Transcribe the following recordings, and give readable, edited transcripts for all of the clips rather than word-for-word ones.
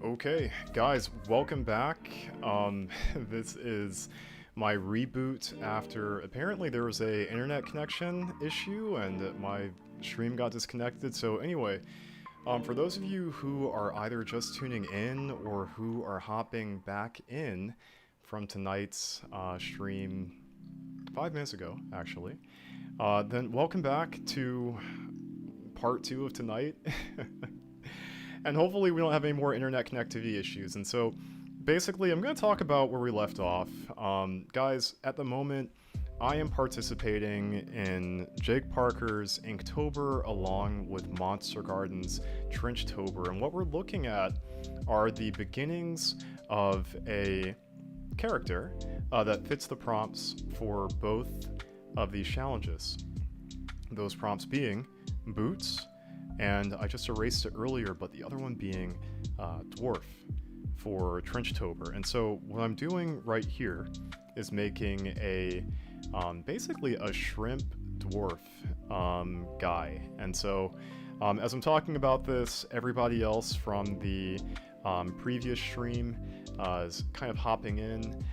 Okay, guys, welcome back. This is my reboot after apparently there was a internet connection issue and my stream got disconnected. So anyway, for those of you who are either just tuning in or who are hopping back in from tonight's stream 5 minutes ago, actually, then welcome back to part 2 of tonight. And hopefully we don't have any more internet connectivity issues. And so basically I'm going to talk about where we left off. Guys, at the moment I am participating in Jake Parker's Inktober along with Monster Garden's Trenchtober, and what we're looking at are the beginnings of a character that fits the prompts for both of these challenges. Those prompts being Boots, and I just erased it earlier, but the other one being Dwarf for Trenchtober. And so what I'm doing right here is making a basically a shrimp dwarf guy. And so as I'm talking about this, everybody else from the previous stream is kind of hopping in,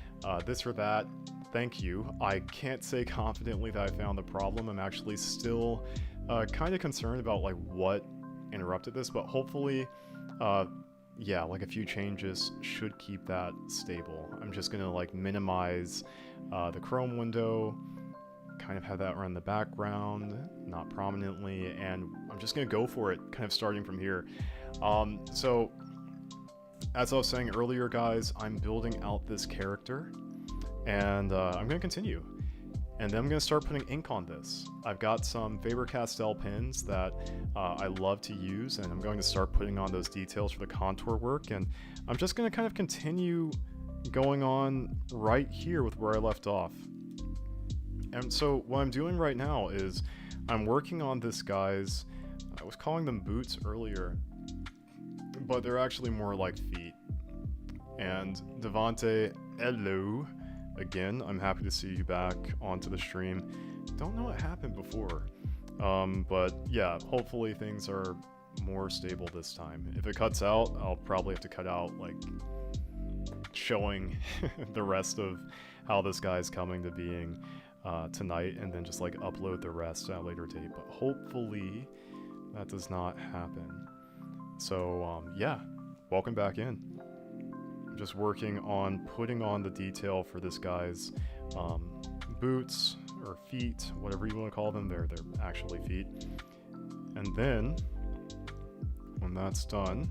this or that. Thank you. I can't say confidently that I found the problem. I'm actually still kind of concerned about like what interrupted this, but hopefully yeah, like a few changes should keep that stable. I'm just gonna like minimize the Chrome window, kind of have that run in the background, not prominently, and I'm just gonna go for it, kind of starting from here. So as I was saying earlier, guys, I'm building out this character, and I'm gonna continue. And then I'm going to start putting ink on this. I've got some Faber-Castell pens that I love to use, and I'm going to start putting on those details for the contour work, and I'm just going to kind of continue going on right here with where I left off. And so what I'm doing right now is I'm working on this guy's, I was calling them boots earlier, but they're actually more like feet. And Devante, hello. Again, I'm happy to see you back onto the stream. Don't know what happened before, but yeah, hopefully things are more stable this time. If it cuts out, I'll probably have to cut out like showing the rest of how this guy's coming to being tonight, and then just like upload the rest at a later date. But hopefully that does not happen. So yeah, welcome back in. Just working on putting on the detail for this guy's boots or feet, whatever you want to call them. They're actually feet. And then when that's done,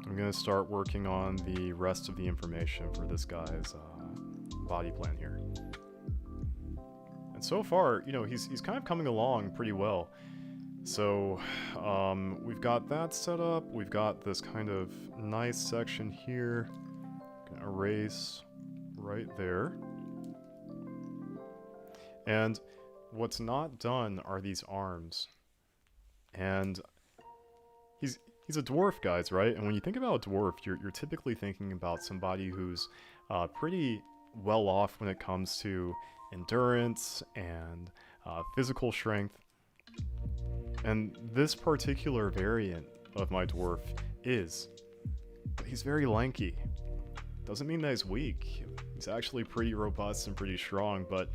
I'm going to start working on the rest of the information for this guy's body plan here. And so far, you know, he's kind of coming along pretty well. So we've got that set up. We've got this kind of nice section here. Gonna erase right there. And what's not done are these arms. And he's a dwarf, guys, right? And when you think about a dwarf, you're typically thinking about somebody who's pretty well off when it comes to endurance and physical strength. And this particular variant of my dwarf is, but he's very lanky. Doesn't mean that he's weak. He's actually pretty robust and pretty strong, but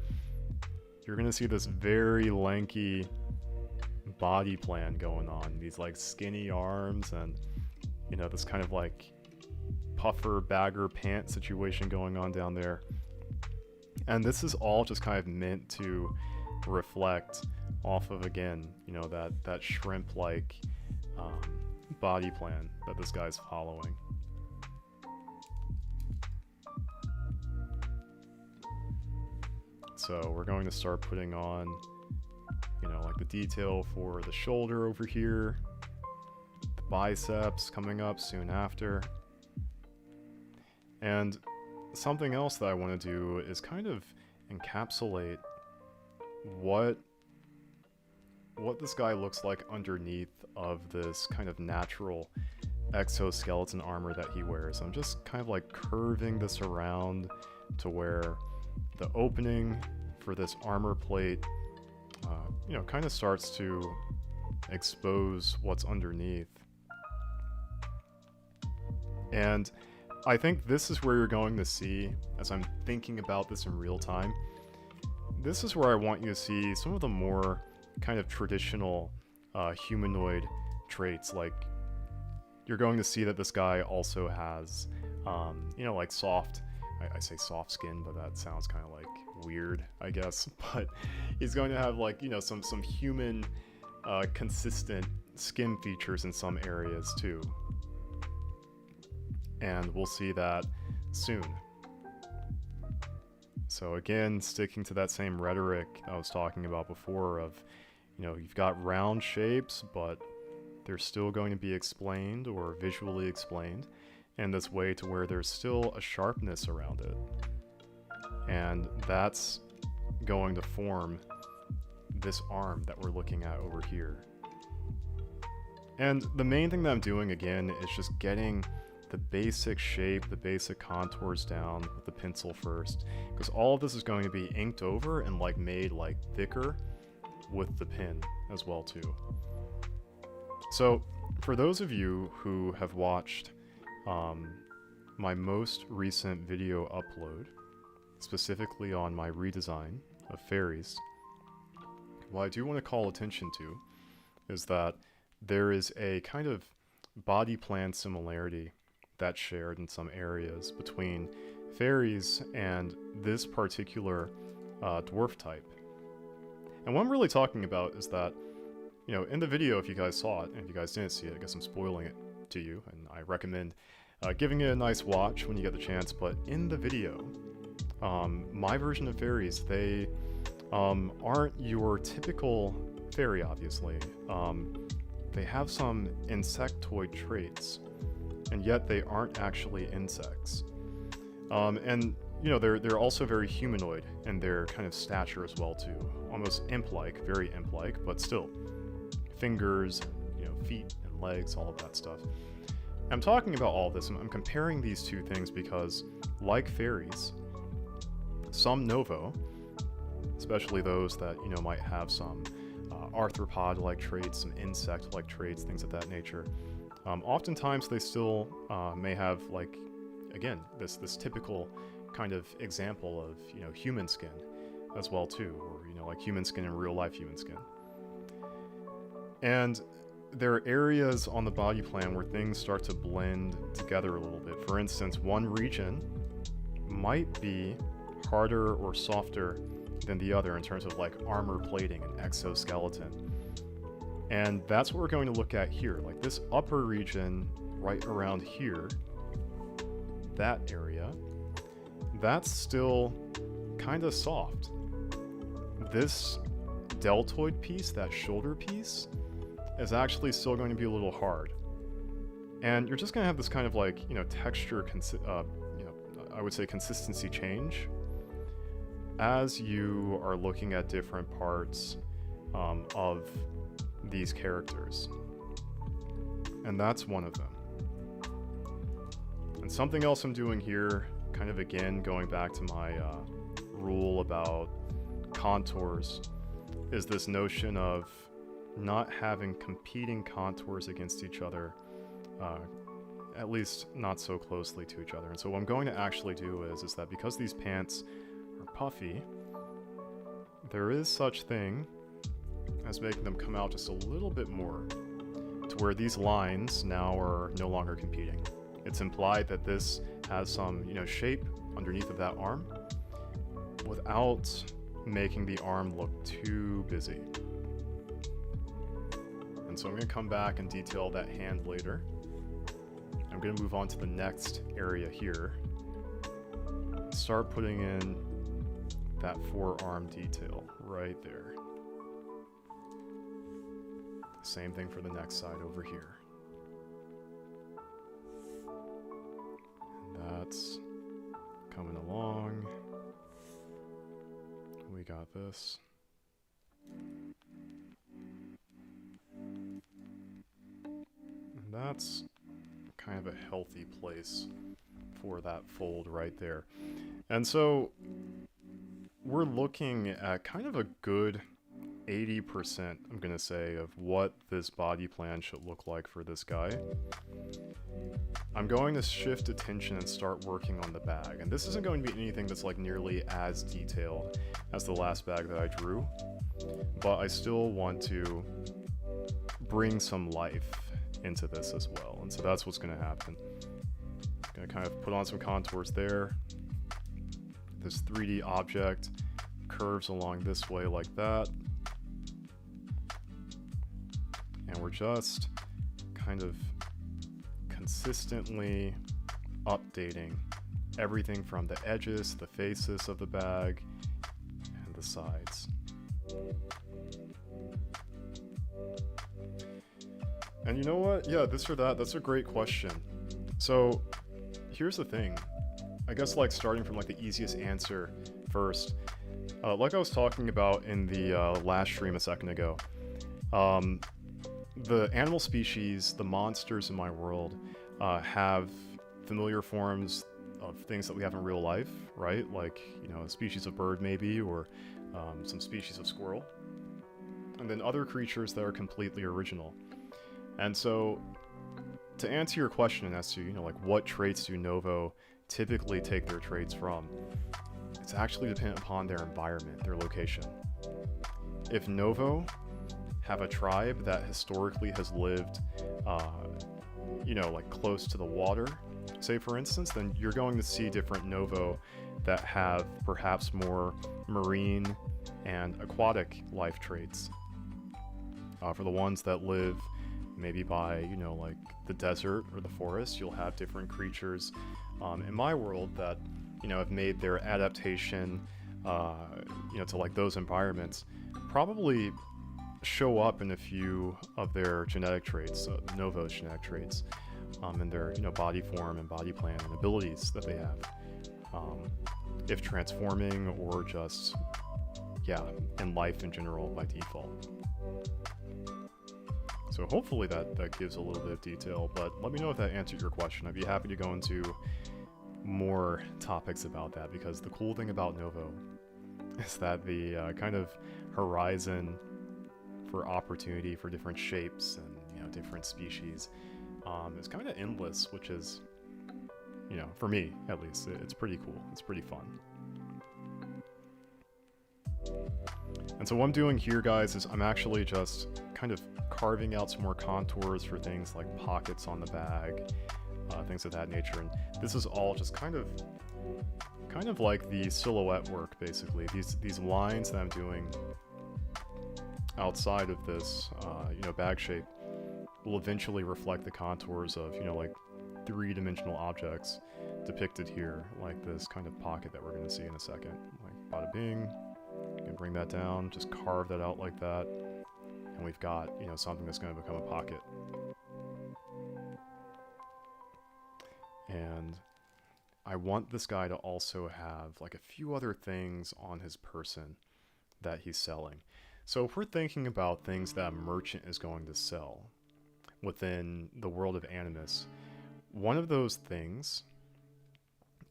you're gonna see this very lanky body plan going on. These like skinny arms and, you know, this kind of like puffer bagger pant situation going on down there. And this is all just kind of meant to reflect off of, again, you know, that shrimp-like body plan that this guy's following. So we're going to start putting on, you know, like the detail for the shoulder over here, the biceps coming up soon after. And something else that I want to do is kind of encapsulate what this guy looks like underneath of this kind of natural exoskeleton armor that he wears. I'm just kind of like curving this around to where the opening for this armor plate, you know, kind of starts to expose what's underneath. And I think this is where you're going to see, as I'm thinking about this in real time, this is where I want you to see some of the more kind of traditional humanoid traits. Like, you're going to see that this guy also has, you know, like soft, I say soft skin, but that sounds kind of like weird, I guess. But he's going to have, like, you know, some human consistent skin features in some areas too. And we'll see that soon. So again, sticking to that same rhetoric I was talking about before of, you know, you've got round shapes, but they're still going to be explained or visually explained in this way to where there's still a sharpness around it. And that's going to form this arm that we're looking at over here. And the main thing that I'm doing again is just getting the basic shape, the basic contours down with the pencil first, because all of this is going to be inked over and like made like thicker with the pen as well too. So for those of you who have watched my most recent video upload, specifically on my redesign of fairies, what I do want to call attention to is that there is a kind of body plan similarity that's shared in some areas between fairies and this particular dwarf type. And what I'm really talking about is that, you know, in the video, if you guys saw it, and if you guys didn't see it, I guess I'm spoiling it to you, and I recommend giving it a nice watch when you get the chance. But in the video, my version of fairies, they aren't your typical fairy, obviously. They have some insectoid traits, and yet they aren't actually insects. And you know, they're also very humanoid in their kind of stature as well too, almost imp-like, very imp-like, but still fingers, you know, feet and legs, all of that stuff. I'm talking about all this, I'm comparing these two things because, like fairies, some Novo, especially those that, you know, might have some arthropod-like traits, some insect-like traits, things of that nature, oftentimes they still may have, like, again, this typical kind of example of, you know, human skin as well too, or, you know, like human skin in real life human skin. And there are areas on the body plan where things start to blend together a little bit. For instance, one region might be harder or softer than the other in terms of like armor plating and exoskeleton. And that's what we're going to look at here. Like this upper region right around here, that area, that's still kind of soft. This deltoid piece, that shoulder piece, is actually still going to be a little hard. And you're just going to have this kind of like, you know, texture, you know, I would say consistency change as you are looking at different parts of these characters. And that's one of them. And something else I'm doing here, kind of again going back to my rule about contours, is this notion of not having competing contours against each other, at least not so closely to each other. And so what I'm going to actually do is that because these pants are puffy, there is such thing as making them come out just a little bit more to where these lines now are no longer competing. It's implied that this has some, you know, shape underneath of that arm without making the arm look too busy. And so I'm going to come back and detail that hand later. I'm going to move on to the next area here. Start putting in that forearm detail right there. Same thing for the next side over here. And that's coming along. We got this. And that's kind of a healthy place for that fold right there. And so we're looking at kind of a good 80%, I'm gonna say, of what this body plan should look like for this guy. I'm going to shift attention and start working on the bag. And this isn't going to be anything that's like nearly as detailed as the last bag that I drew, but I still want to bring some life into this as well. And so that's what's going to happen. I'm going to kind of put on some contours there. This 3D object curves along this way like that. And we're just kind of consistently updating everything from the edges, the faces of the bag, and the sides. And you know what? Yeah, this or that, that's a great question. So here's the thing. I guess like starting from like the easiest answer first. Like I was talking about in the last stream a second ago, the animal species, the monsters in my world, have familiar forms of things that we have in real life, right? Like, you know, a species of bird maybe, or some species of squirrel. And then other creatures that are completely original. And so, to answer your question as to, you know, like what traits do Novo typically take their traits from, it's actually dependent upon their environment, their location. If Novo have a tribe that historically has lived, you know, like close to the water, say for instance, then you're going to see different Novo that have perhaps more marine and aquatic life traits. For the ones that live maybe by, you know, like the desert or the forest, you'll have different creatures in my world that, you know, have made their adaptation, you know, to like those environments, probably show up in a few of their genetic traits, Novo's genetic traits, and their, you know, body form and body plan and abilities that they have, if transforming or just, yeah, in life in general by default. So hopefully that gives a little bit of detail, but let me know if that answered your question. I'd be happy to go into more topics about that, because the cool thing about Novo is that the kind of horizon for opportunity for different shapes and, you know, different species is kind of endless, which is, you know, for me at least, it's pretty cool. It's pretty fun. And so what I'm doing here, guys, is I'm actually just kind of carving out some more contours for things like pockets on the bag, things of that nature. And this is all just kind of like the silhouette work, basically. These lines that I'm doing outside of this, you know, bag shape will eventually reflect the contours of, you know, like three-dimensional objects depicted here, like this kind of pocket that we're going to see in a second. Like bada bing, you can bring that down, just carve that out like that, and we've got, you know, something that's going to become a pocket. And I want this guy to also have like a few other things on his person that he's selling. So if we're thinking about things that a merchant is going to sell within the world of Animus, one of those things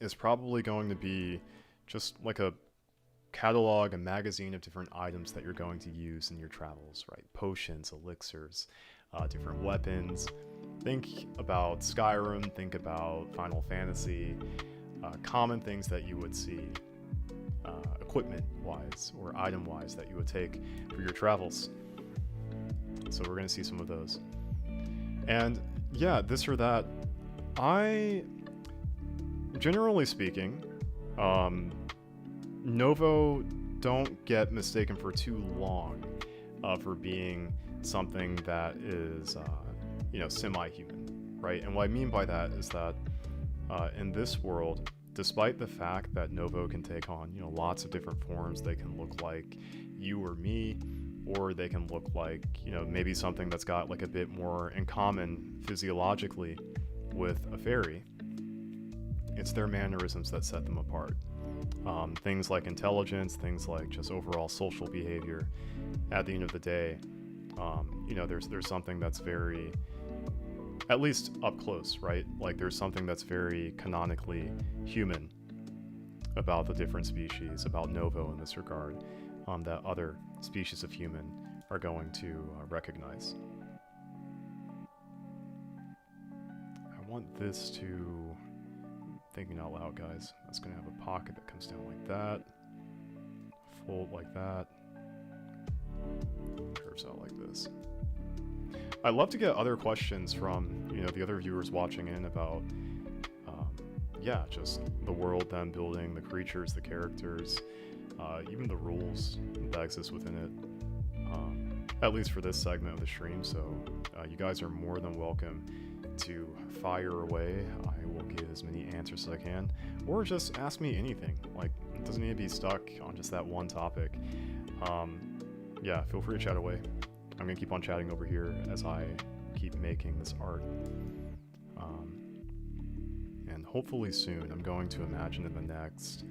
is probably going to be just like a catalog, a magazine of different items that you're going to use in your travels, right? Potions, elixirs, different weapons. Think about Skyrim, think about Final Fantasy, common things that you would see equipment-wise or item-wise that you would take for your travels. So we're going to see some of those. And yeah, this or that, generally speaking, Novo don't get mistaken for too long for being something that is, you know, semi-human, right? And what I mean by that is that in this world, despite the fact that Novo can take on, you know, lots of different forms, they can look like you or me, or they can look like, you know, maybe something that's got like a bit more in common physiologically with a fairy. It's their mannerisms that set them apart. Things like intelligence, things like just overall social behavior. At the end of the day, you know, there's something that's very, at least up close, right? Like there's something that's very canonically human about the different species, about Novo in this regard, that other species of human are going to recognize. I want this to, thinking out loud guys, that's going to have a pocket that comes down like that, fold like that, curves out like this. I'd love to get other questions from, you know, the other viewers watching in about, yeah, just the world them building, the creatures, the characters, even the rules that exist within it, at least for this segment of the stream. So you guys are more than welcome to fire away. I will give as many answers as I can, or just ask me anything. Like, it doesn't need to be stuck on just that one topic. Yeah, feel free to chat away. I'm gonna keep on chatting over here as I keep making this art. And hopefully soon, I'm going to imagine in the next,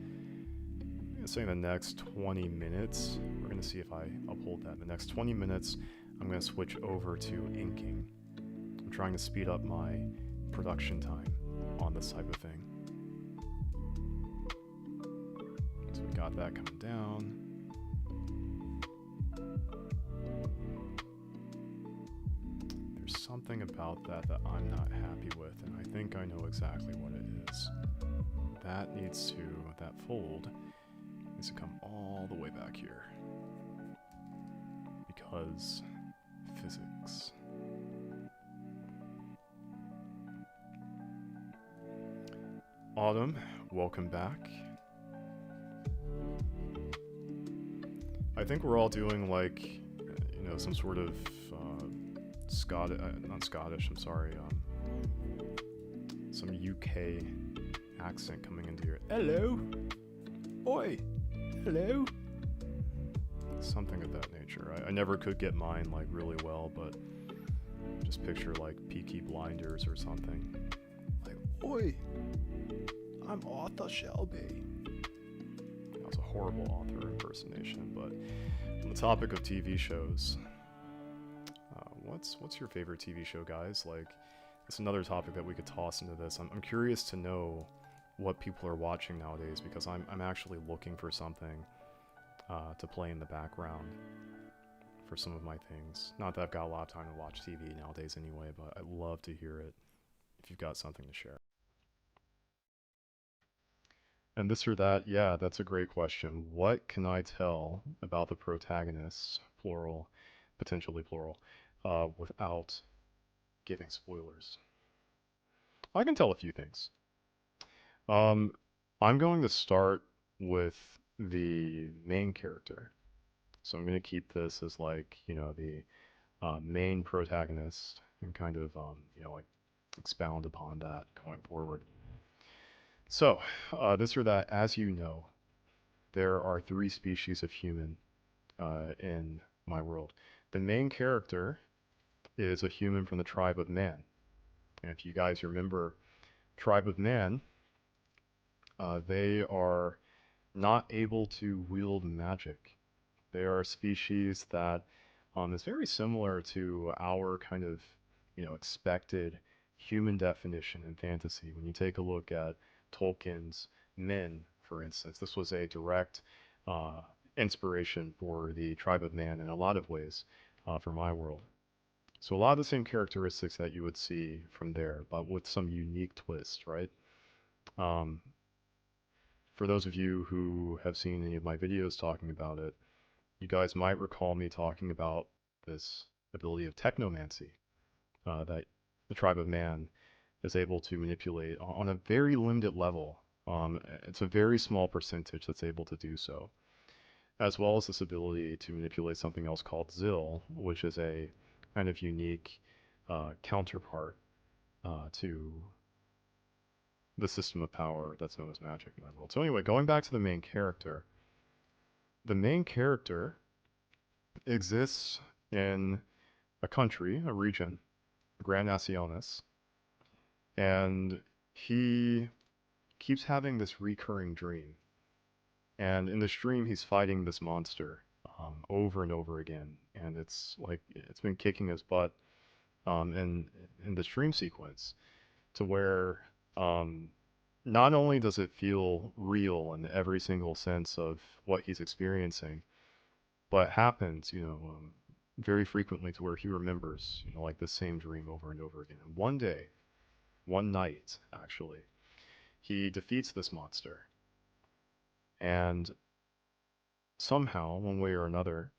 say in the next 20 minutes, we're gonna see if I uphold that. In the next 20 minutes, I'm gonna switch over to inking. I'm trying to speed up my production time on this type of thing. So we got that coming down. There's something about that that I'm not happy with, and I think I know exactly what it is. That needs to, that fold needs to come all the way back here. Because physics. Autumn, welcome back. I think we're all doing like, you know, some sort of not Scottish, I'm sorry, some UK accent coming into your, hello, oi, hello, something of that nature. I never could get mine like really well, but just picture like Peaky Blinders or something. Like, oi, I'm Arthur Shelby. That was a horrible author impersonation, but on the topic of TV shows, what's your favorite TV show, guys? Like, it's another topic that we could toss into this. I'm curious to know what people are watching nowadays, because I'm actually looking for something to play in the background for some of my things. Not that I've got a lot of time to watch TV nowadays anyway, but I'd love to hear it if you've got something to share. And this or that, yeah, that's a great question. What can I tell about the protagonists, plural, potentially plural, without giving spoilers? I can tell a few things. I'm going to start with the main character. So I'm going to keep this as like, you know, the main protagonist and kind of, you know, like expound upon that going forward. So, this or that, as you know, there are 3 species of human in my world. The main character is a human from the tribe of man. And if you guys remember, tribe of man, they are not able to wield magic. They are a species that is very similar to our kind of, you know, expected human definition in fantasy. When you take a look at Tolkien's Men, for instance, this was a direct inspiration for the tribe of man in a lot of ways for my world. So a lot of the same characteristics that you would see from there, but with some unique twist, right? Um, for those of you who have seen any of my videos talking about it, you guys might recall me talking about this ability of technomancy that the tribe of man is able to manipulate on a very limited level. It's a very small percentage that's able to do so, as well as this ability to manipulate something else called Zill, which is a kind of unique counterpart to the system of power that's known as magic in my world. So anyway, going back to the main character exists in a country, a region, Grand Naciones, and he keeps having this recurring dream. And in this dream, he's fighting this monster over and over again, and it's like it's been kicking his butt in this dream sequence, to where not only does it feel real in every single sense of what he's experiencing, but happens, very frequently to where he remembers, like the same dream over and over again. And one day, one night, actually, he defeats this monster, and somehow, one way or another,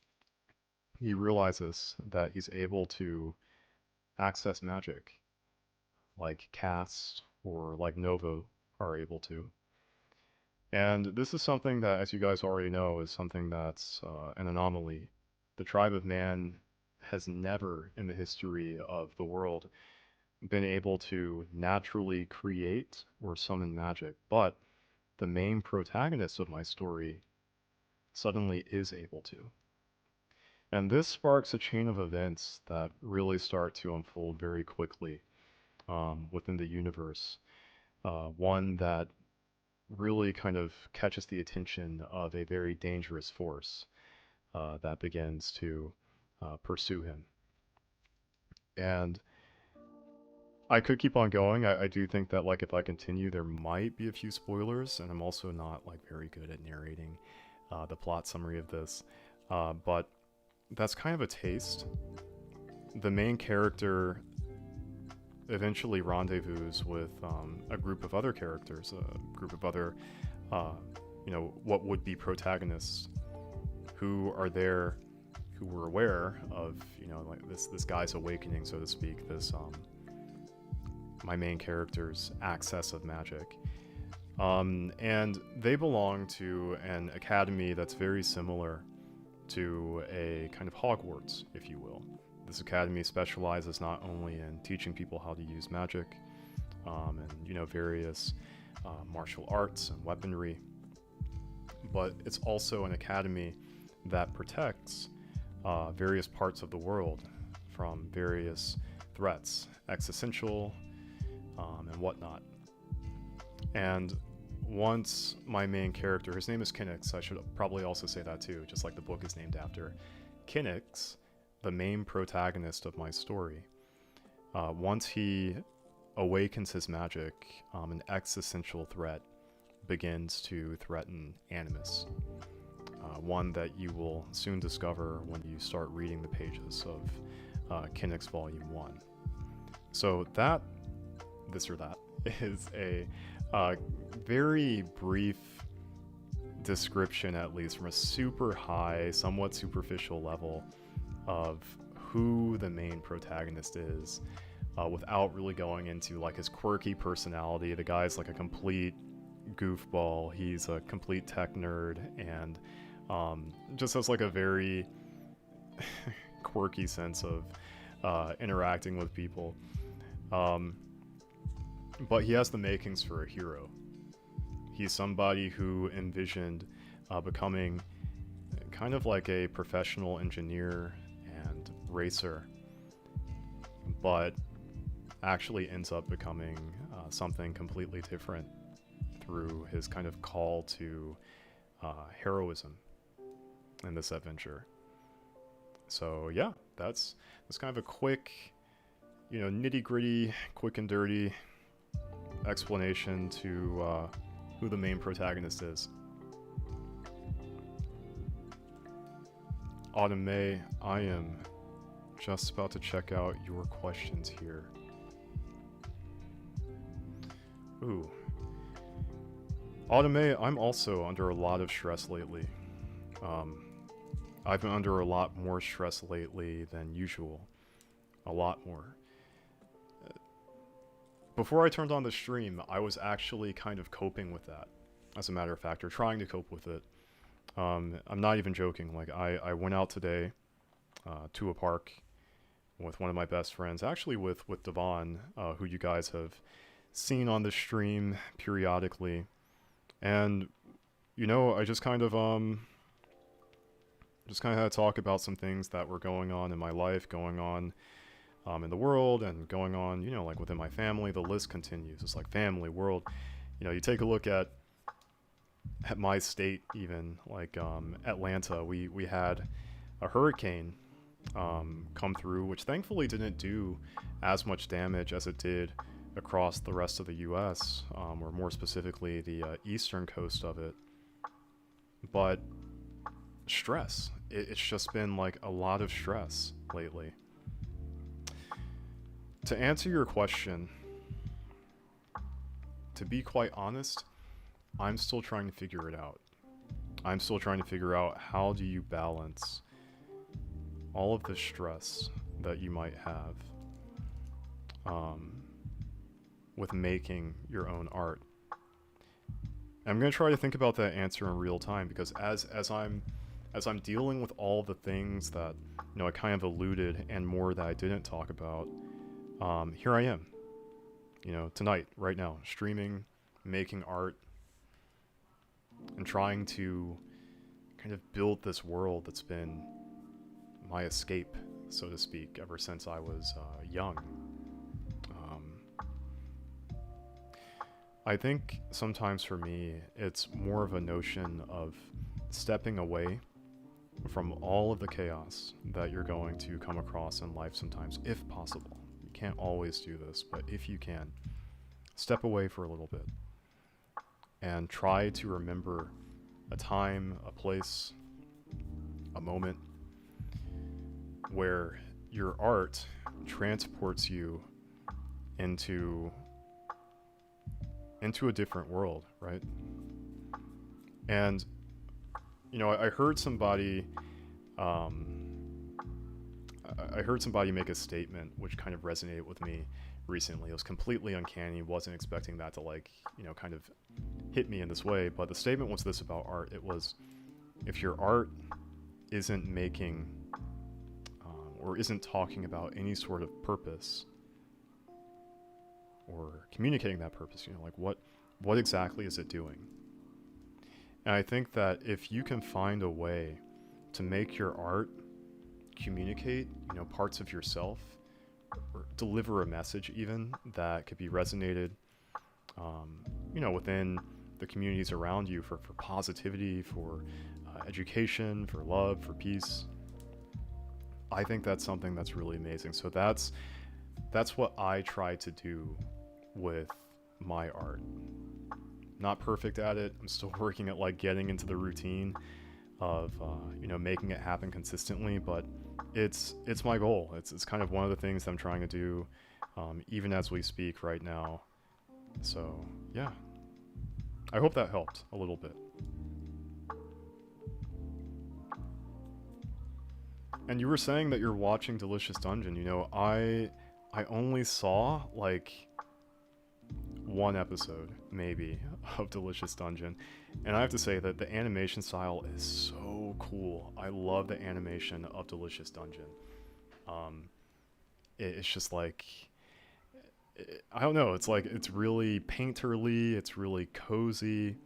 he realizes that he's able to access magic, like Cast or like Novo are able to. And this is something that, as you guys already know, is something that's an anomaly. The tribe of man has never, in the history of the world, been able to naturally create or summon magic, but the main protagonist of my story suddenly is able to. And this sparks a chain of events that really start to unfold very quickly within the universe. One that really kind of catches the attention of a very dangerous force that begins to pursue him. And I could keep on going. I do think that like if I continue, there might be a few spoilers, and I'm also not like very good at narrating the plot summary of this. But that's kind of a taste. The main character eventually rendezvous with a group of other characters, a group of other, what would be protagonists who are there, who were aware of, like this guy's awakening, so to speak, this my main character's access of magic. And they belong to an academy that's very similar to a kind of Hogwarts, if you will. This academy specializes not only in teaching people how to use magic, and various martial arts and weaponry, but it's also an academy that protects various parts of the world from various threats, existential and whatnot. And once my main character, his name is Kinnix, I should probably also say that too, just like the book is named after. Kinnix, the main protagonist of my story, once he awakens his magic, an existential threat begins to threaten Animus. One that you will soon discover when you start reading the pages of Kinnix Volume 1. So this or that, is a very brief description, at least from a super high, somewhat superficial level, of who the main protagonist is, without really going into like his quirky personality. The guy's like a complete goofball. He's a complete tech nerd, and just has like a very quirky sense of interacting with people. But he has the makings for a hero. He's somebody who envisioned becoming kind of like a professional engineer and racer, but actually ends up becoming something completely different through his kind of call to heroism in this adventure. So yeah, that's kind of a quick, nitty gritty, quick and dirty explanation to who the main protagonist is. Autumn May, I am just about to check out your questions here. Ooh. Autumn May, I'm also under a lot of stress lately. I've been under a lot more stress lately than usual. A lot more. Before I turned on the stream, I was actually kind of coping with that, as a matter of fact, or trying to cope with it. I'm not even joking. Like, I went out today to a park with one of my best friends, actually with Devon, who you guys have seen on the stream periodically. And, I just kind of had to talk about some things that were going on in my life, going on in the world, and going on, like within my family. The list continues. It's like family, world. You take a look at my state, even like Atlanta. We had a hurricane come through, which thankfully didn't do as much damage as it did across the rest of the U.S., or more specifically the eastern coast of it. But stress. It's just been like a lot of stress lately. To answer your question, to be quite honest, I'm still trying to figure it out. I'm still trying to figure out how do you balance all of the stress that you might have with making your own art. And I'm going to try to think about that answer in real time, because as I'm dealing with all the things that, you know, I kind of alluded and more that I didn't talk about, here I am, you know, tonight, right now, streaming, making art, and trying to kind of build this world that's been my escape, so to speak, ever since I was young. I think sometimes for me, it's more of a notion of stepping away from all of the chaos that you're going to come across in life sometimes, if possible. You can't always do this, but if you can, step away for a little bit and try to remember a time, a place, a moment where your art transports you into a different world, right? And, you know, I heard somebody make a statement which kind of resonated with me recently. It was completely uncanny. Wasn't expecting that to, like, you know, kind of hit me in this way. But the statement was this about art. It was, if your art isn't making or isn't talking about any sort of purpose or communicating that purpose, you know, like what exactly is it doing? And I think that if you can find a way to make your art communicate, you know, parts of yourself, or deliver a message even that could be resonated, you know, within the communities around you for positivity, for education, for love, for peace, I think that's something that's really amazing. So that's what I try to do with my art. Not perfect at it. I'm still working at, like, getting into the routine of you know, making it happen consistently, but it's my goal. It's kind of one of the things I'm trying to do even as we speak right now. So yeah, I hope that helped a little bit. And you were saying that you're watching Delicious Dungeon. You know, I only saw like one episode maybe of Delicious Dungeon, and I have to say that the animation style is so cool. I love the animation of Delicious Dungeon. It's just like, I don't know, it's like, it's really painterly, it's really cozy.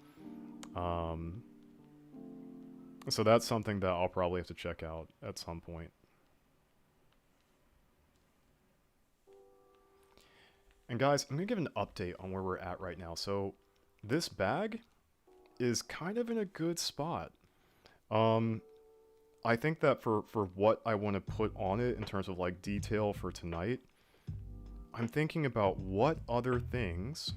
So that's something that I'll probably have to check out at some point. And guys, I'm gonna give an update on where we're at right now. So this bag is kind of in a good spot. I think that for what I want to put on it in terms of like detail for tonight, I'm thinking about what other things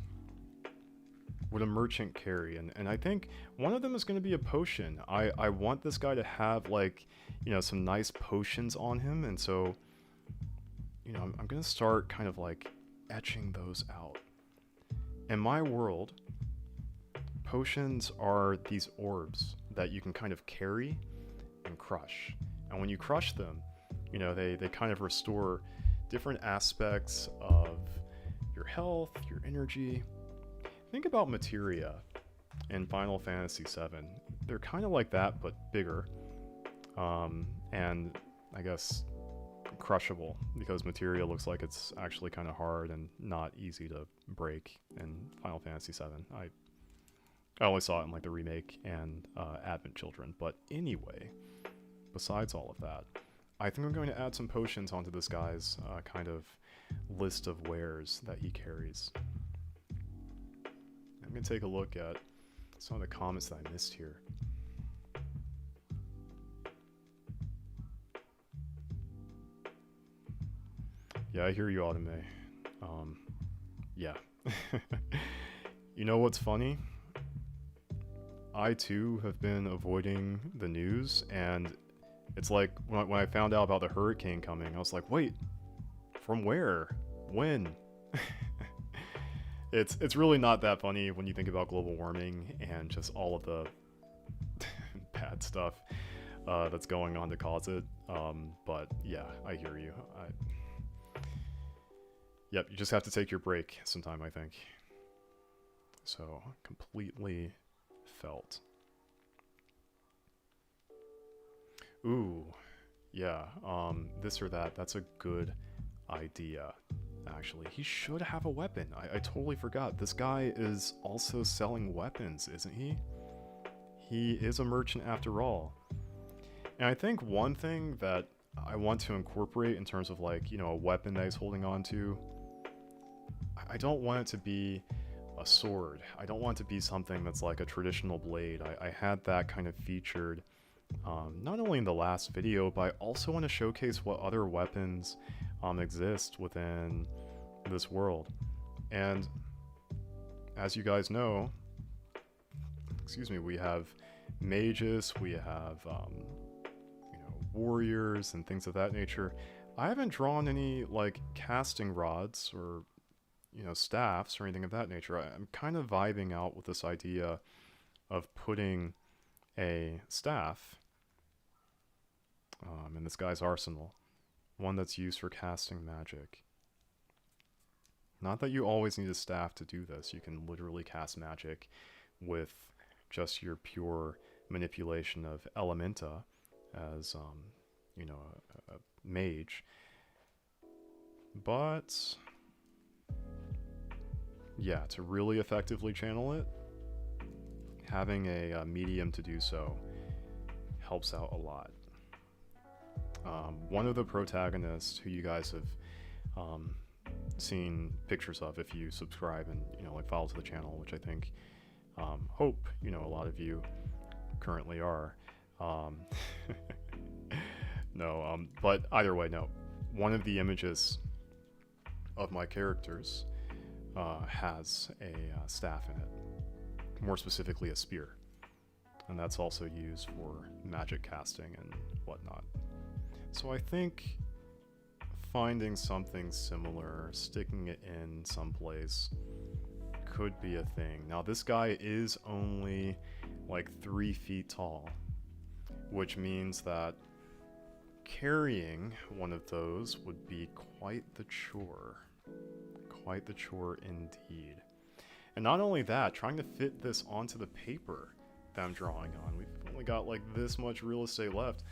would a merchant carry, and I think one of them is going to be a potion. I want this guy to have, like, you know, some nice potions on him, and so, you know, I'm going to start kind of like etching those out. In my world, potions are these orbs that you can kind of carry and crush, and when you crush them, you know, they kind of restore different aspects of your health, your energy. Think about materia in Final Fantasy VII. They're kind of like that, but bigger. And I guess crushable, because materia looks like it's actually kind of hard and not easy to break in Final Fantasy VII. I only saw it in like the remake and Advent Children. But anyway, besides all of that, I think I'm going to add some potions onto this guy's kind of list of wares that he carries. I'm going to take a look at some of the comments that I missed here. Yeah, I hear you, Autumn. Yeah. You know what's funny? I too have been avoiding the news, and it's like when I found out about the hurricane coming, I was like, wait, from where? When? It's really not that funny when you think about global warming and just all of the bad stuff that's going on to cause it. But yeah, I hear you. Yep, you just have to take your break sometime, I think. So, completely felt. Ooh, yeah, this or that, that's a good idea, actually. He should have a weapon. I totally forgot. This guy is also selling weapons, isn't he? He is a merchant after all. And I think one thing that I want to incorporate in terms of, like, you know, a weapon that he's holding on to, I don't want it to be a sword. I don't want it to be something that's like a traditional blade. I had that kind of featured not only in the last video, but I also want to showcase what other weapons exist within this world. And as you guys know, excuse me, we have mages, we have you know, warriors and things of that nature. I haven't drawn any like casting rods or, you know, staffs or anything of that nature. I'm kind of vibing out with this idea of putting a staff in this guy's arsenal, one that's used for casting magic. Not that you always need a staff to do this. You can literally cast magic with just your pure manipulation of elementa as you know, a mage. But yeah, to really effectively channel it, having a medium to do so helps out a lot. One of the protagonists who you guys have seen pictures of if you subscribe and, you know, like follow to the channel, which I think hope, you know, a lot of you currently are. No, but either way, no. One of the images of my characters has a staff in it, more specifically a spear, and that's also used for magic casting and whatnot. So I think finding something similar, sticking it in someplace, could be a thing. Now this guy is only like 3 feet tall, which means that carrying one of those would be quite the chore. Quite the chore indeed. And not only that, trying to fit this onto the paper that I'm drawing on. We've only got like this much real estate left.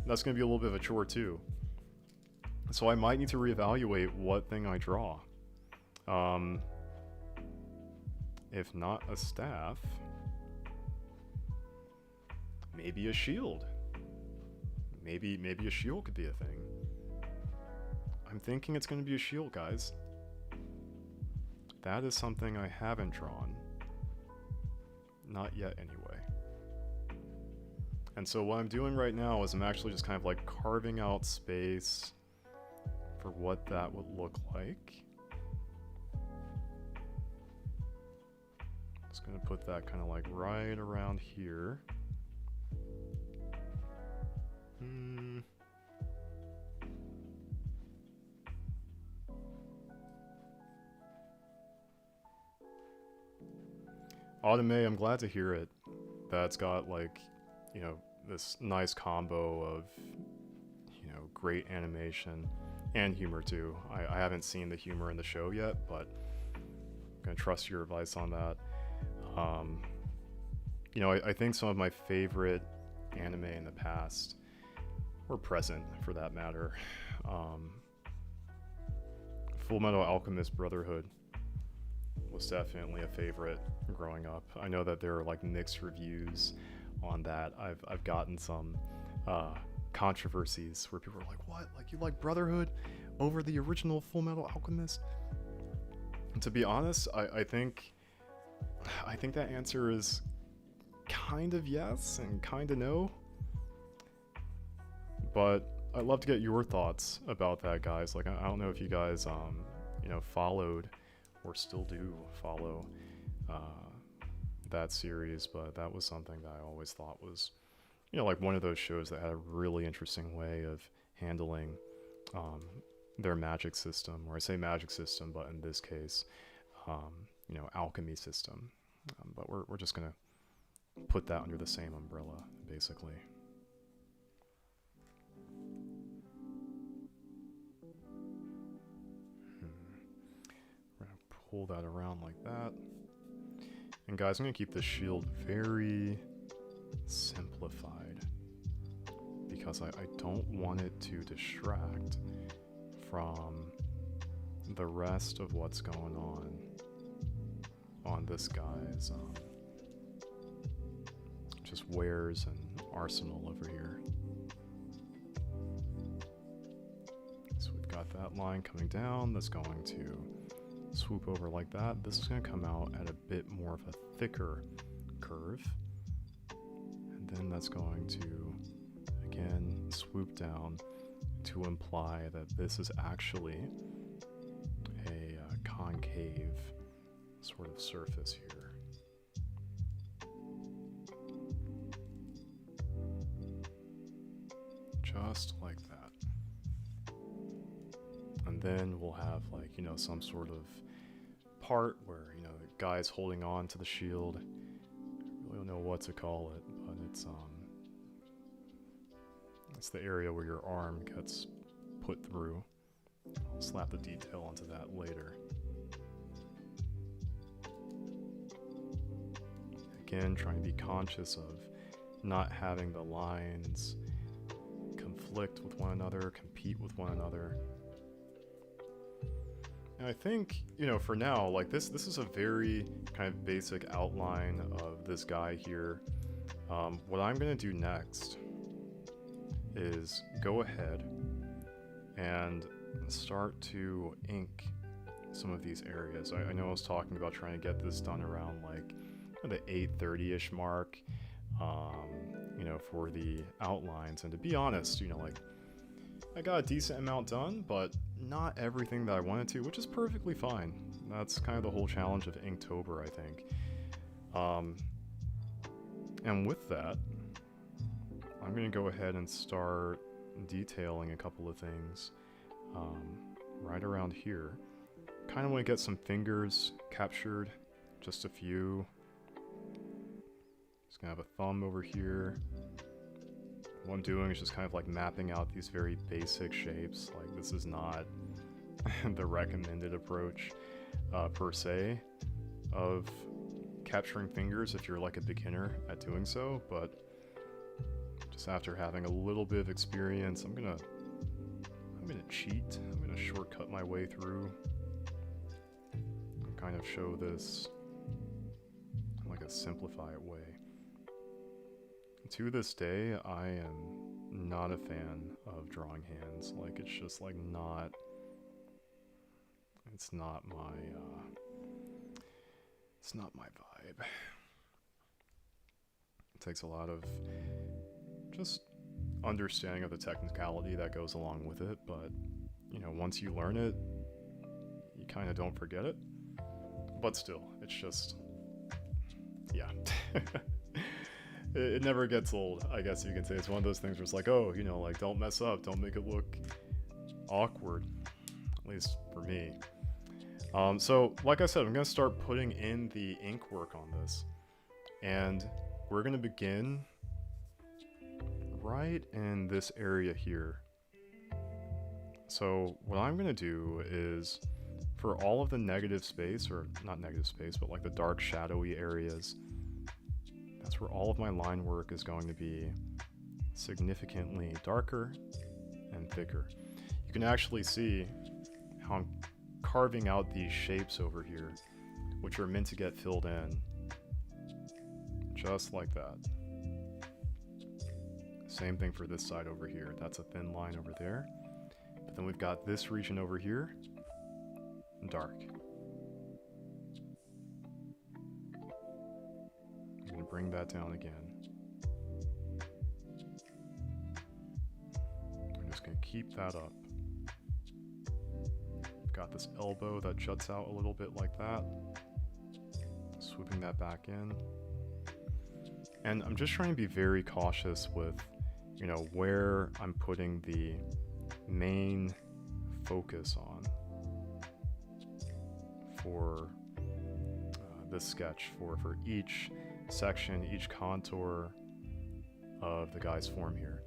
That's going to be a little bit of a chore too. So I might need to reevaluate what thing I draw. If not a staff, maybe a shield. Maybe a shield could be a thing. I'm thinking it's going to be a shield, guys. That is something I haven't drawn. Not yet, anyway. And so what I'm doing right now is I'm actually just kind of like carving out space for what that would look like. Just gonna put that kind of like right around here. Autumn, I'm glad to hear it. That's got like, you know, this nice combo of, you know, great animation and humor too. I haven't seen the humor in the show yet, but I'm gonna trust your advice on that. You know, I think some of my favorite anime in the past, or present for that matter, Fullmetal Alchemist Brotherhood was definitely a favorite growing up. I know that there are like mixed reviews on that. I've gotten some controversies where people are like, what? Like, you like Brotherhood over the original Fullmetal Alchemist? And to be honest, I think that answer is kind of yes and kind of no. But I'd love to get your thoughts about that, guys. Like, I don't know if you guys, you know, followed or still do follow that series, but that was something that I always thought was, you know, like one of those shows that had a really interesting way of handling um, their magic system, or I say magic system, but in this case, you know, alchemy system. But we're just gonna put that under the same umbrella, basically. We're gonna pull that around like that. And guys, I'm gonna keep the shield very simplified because I don't want it to distract from the rest of what's going on this guy's just wares and arsenal over here. So we've got that line coming down that's going to swoop over like that. This is going to come out at a bit more of a thicker curve, and then that's going to again swoop down to imply that this is actually a concave sort of surface here. Just like that. And then we'll have, like, you know, some sort of part where, you know, the guy's holding on to the shield. I really don't know what to call it, but it's the area where your arm gets put through. I'll slap the detail onto that later. Again, trying to be conscious of not having the lines conflict with one another, compete with one another. And I think, you know, for now, like this is a very kind of basic outline of this guy here. What I'm going to do next is go ahead and start to ink some of these areas. I know I was talking about trying to get this done around like the 8:30-ish mark, you know, for the outlines. And to be honest, you know, like I got a decent amount done, but not everything that I wanted to, which is perfectly fine. That's kind of the whole challenge of Inktober, I think. And with that, I'm going to go ahead and start detailing a couple of things right around here. Kind of want to get some fingers captured, just a few. Just going to have a thumb over here. What I'm doing is just kind of like mapping out these very basic shapes. Like this is not the recommended approach per se of capturing fingers if you're like a beginner at doing so, but just after having a little bit of experience, I'm gonna cheat. I'm gonna shortcut my way through and kind of show this in like a simplified way. To this day, I am not a fan of drawing hands. Like it's just like not, it's not my vibe. It takes a lot of just understanding of the technicality that goes along with it, but you know, once you learn it, you kind of don't forget it. But still, it's just, yeah. It never gets old, I guess you can say. It's one of those things where it's like, oh, you know, like don't mess up, don't make it look awkward, at least for me. So like I said, I'm gonna start putting in the ink work on this, and we're gonna begin right in this area here. So what I'm gonna do is, for all of the negative space, or not negative space, but like the dark shadowy areas, that's where all of my line work is going to be significantly darker and thicker. You can actually see how I'm carving out these shapes over here, which are meant to get filled in, just like that. Same thing for this side over here. That's a thin line over there. But then we've got this region over here, dark. I'm going to bring that down again. I'm just going to keep that up. Got this elbow that juts out a little bit like that. Swooping that back in. And I'm just trying to be very cautious with, you know, where I'm putting the main focus on for this sketch, for each section, each contour of the guy's form here.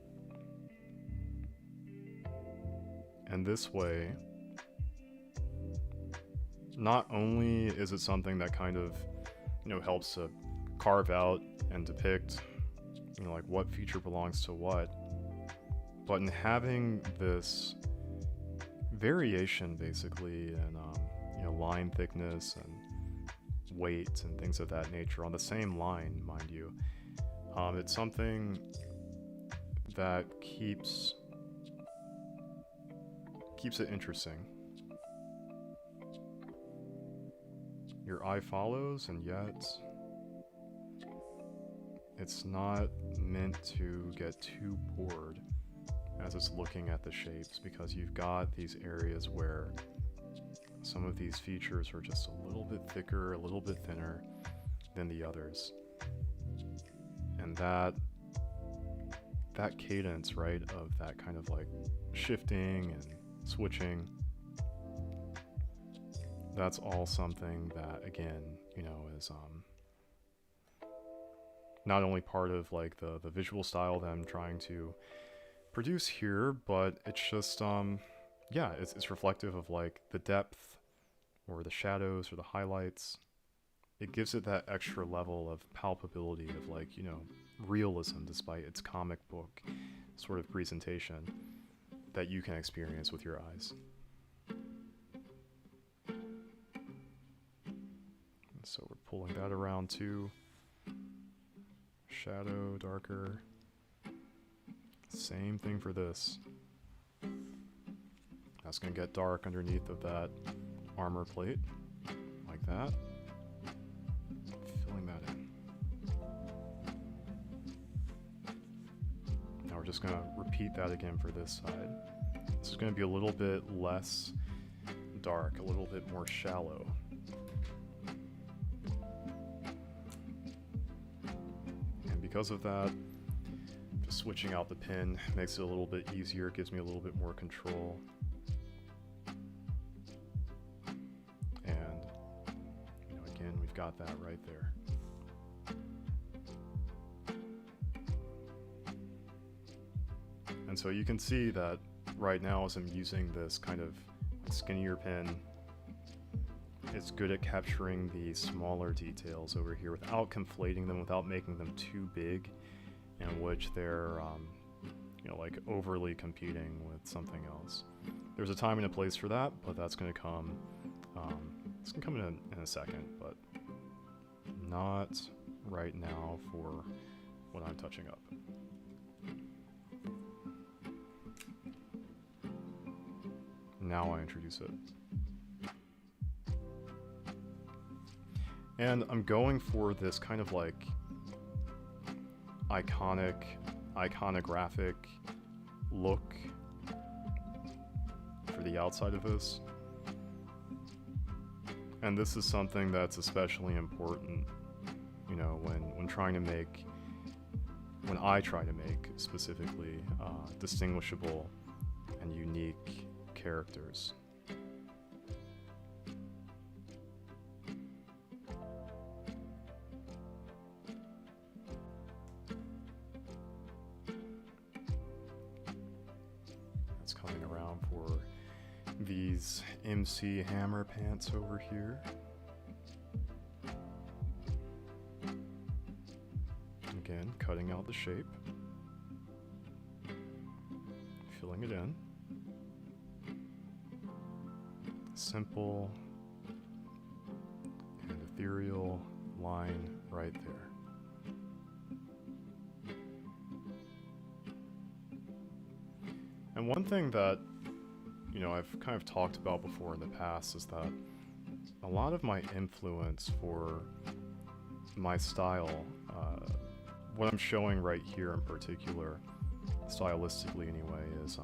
And this way, not only is it something that kind of, you know, helps to carve out and depict, you know, like what feature belongs to what, but in having this variation basically in, you know, line thickness and weight and things of that nature on the same line, mind you, it's something that keeps it interesting. Your eye follows, and yet it's not meant to get too bored as it's looking at the shapes, because you've got these areas where some of these features are just a little bit thicker, a little bit thinner than the others. And that cadence, right, of that kind of like shifting and switching, that's all something that, again, you know, is not only part of like the visual style that I'm trying to produce here, but it's just yeah, it's reflective of like the depth or the shadows or the highlights. It gives it that extra level of palpability of like, you know, realism despite its comic book sort of presentation that you can experience with your eyes. So we're pulling that around too. Shadow, darker. Same thing for this. That's going to get dark underneath of that armor plate, like that. Filling that in. Now we're just going to repeat that again for this side. This is going to be a little bit less dark, a little bit more shallow. And because of that, just switching out the pin makes it a little bit easier, gives me a little bit more control. And, you know, again, we've got that right there. And so you can see that right now as I'm using this kind of skinnier pin, it's good at capturing the smaller details over here without conflating them, without making them too big, in which they're, you know, like overly competing with something else. There's a time and a place for that, but that's going to come, it's going to come in a second, but not right now for what I'm touching up. Now I introduce it. And I'm going for this kind of like iconographic look for the outside of this. And this is something that's especially important, you know, when I try to make specifically distinguishable and unique characters. That's coming around for these MC Hammer pants over here. Again, cutting out the shape, filling it in. Simple and ethereal line right there. And one thing that, you know, I've kind of talked about before in the past is that a lot of my influence for my style, what I'm showing right here in particular, stylistically anyway, is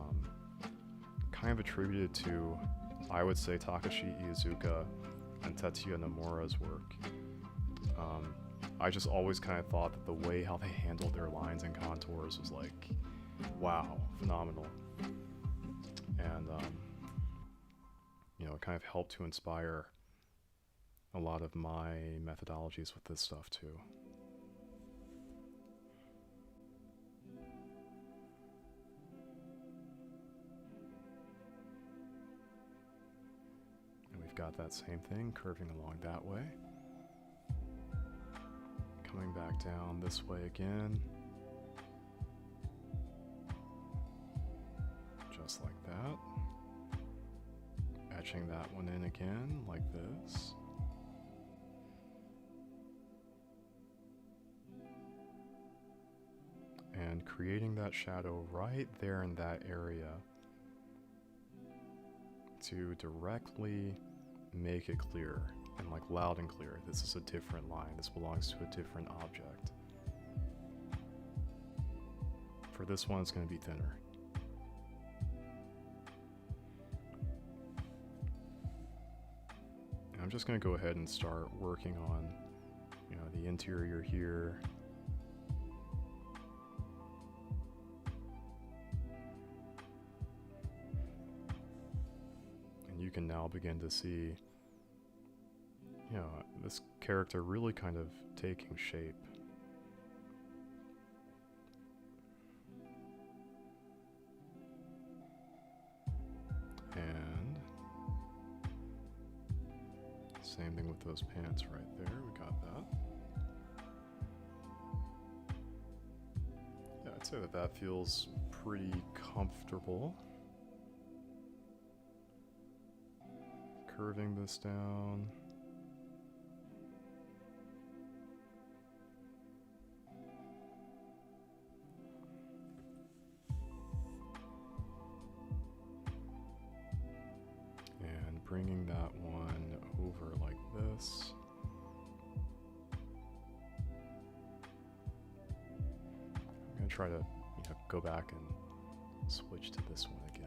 kind of attributed to, I would say, Takashi Iizuka and Tetsuya Nomura's work. I just always kind of thought that the way how they handled their lines and contours was like, wow, phenomenal. And, you know, it kind of helped to inspire a lot of my methodologies with this stuff too. And we've got that same thing curving along that way. Coming back down this way again. Just like that. Etching that one in again, like this. And creating that shadow right there in that area to directly make it clear and like loud and clear. This is a different line. This belongs to a different object. For this one, it's going to be thinner. And I'm just going to go ahead and start working on, you know, the interior here. You can now begin to see, you know, this character really kind of taking shape. And same thing with those pants right there, we got that. Yeah, I'd say that that feels pretty comfortable. Curving this down. And bringing that one over like this. I'm going to try to, you know, go back and switch to this one again.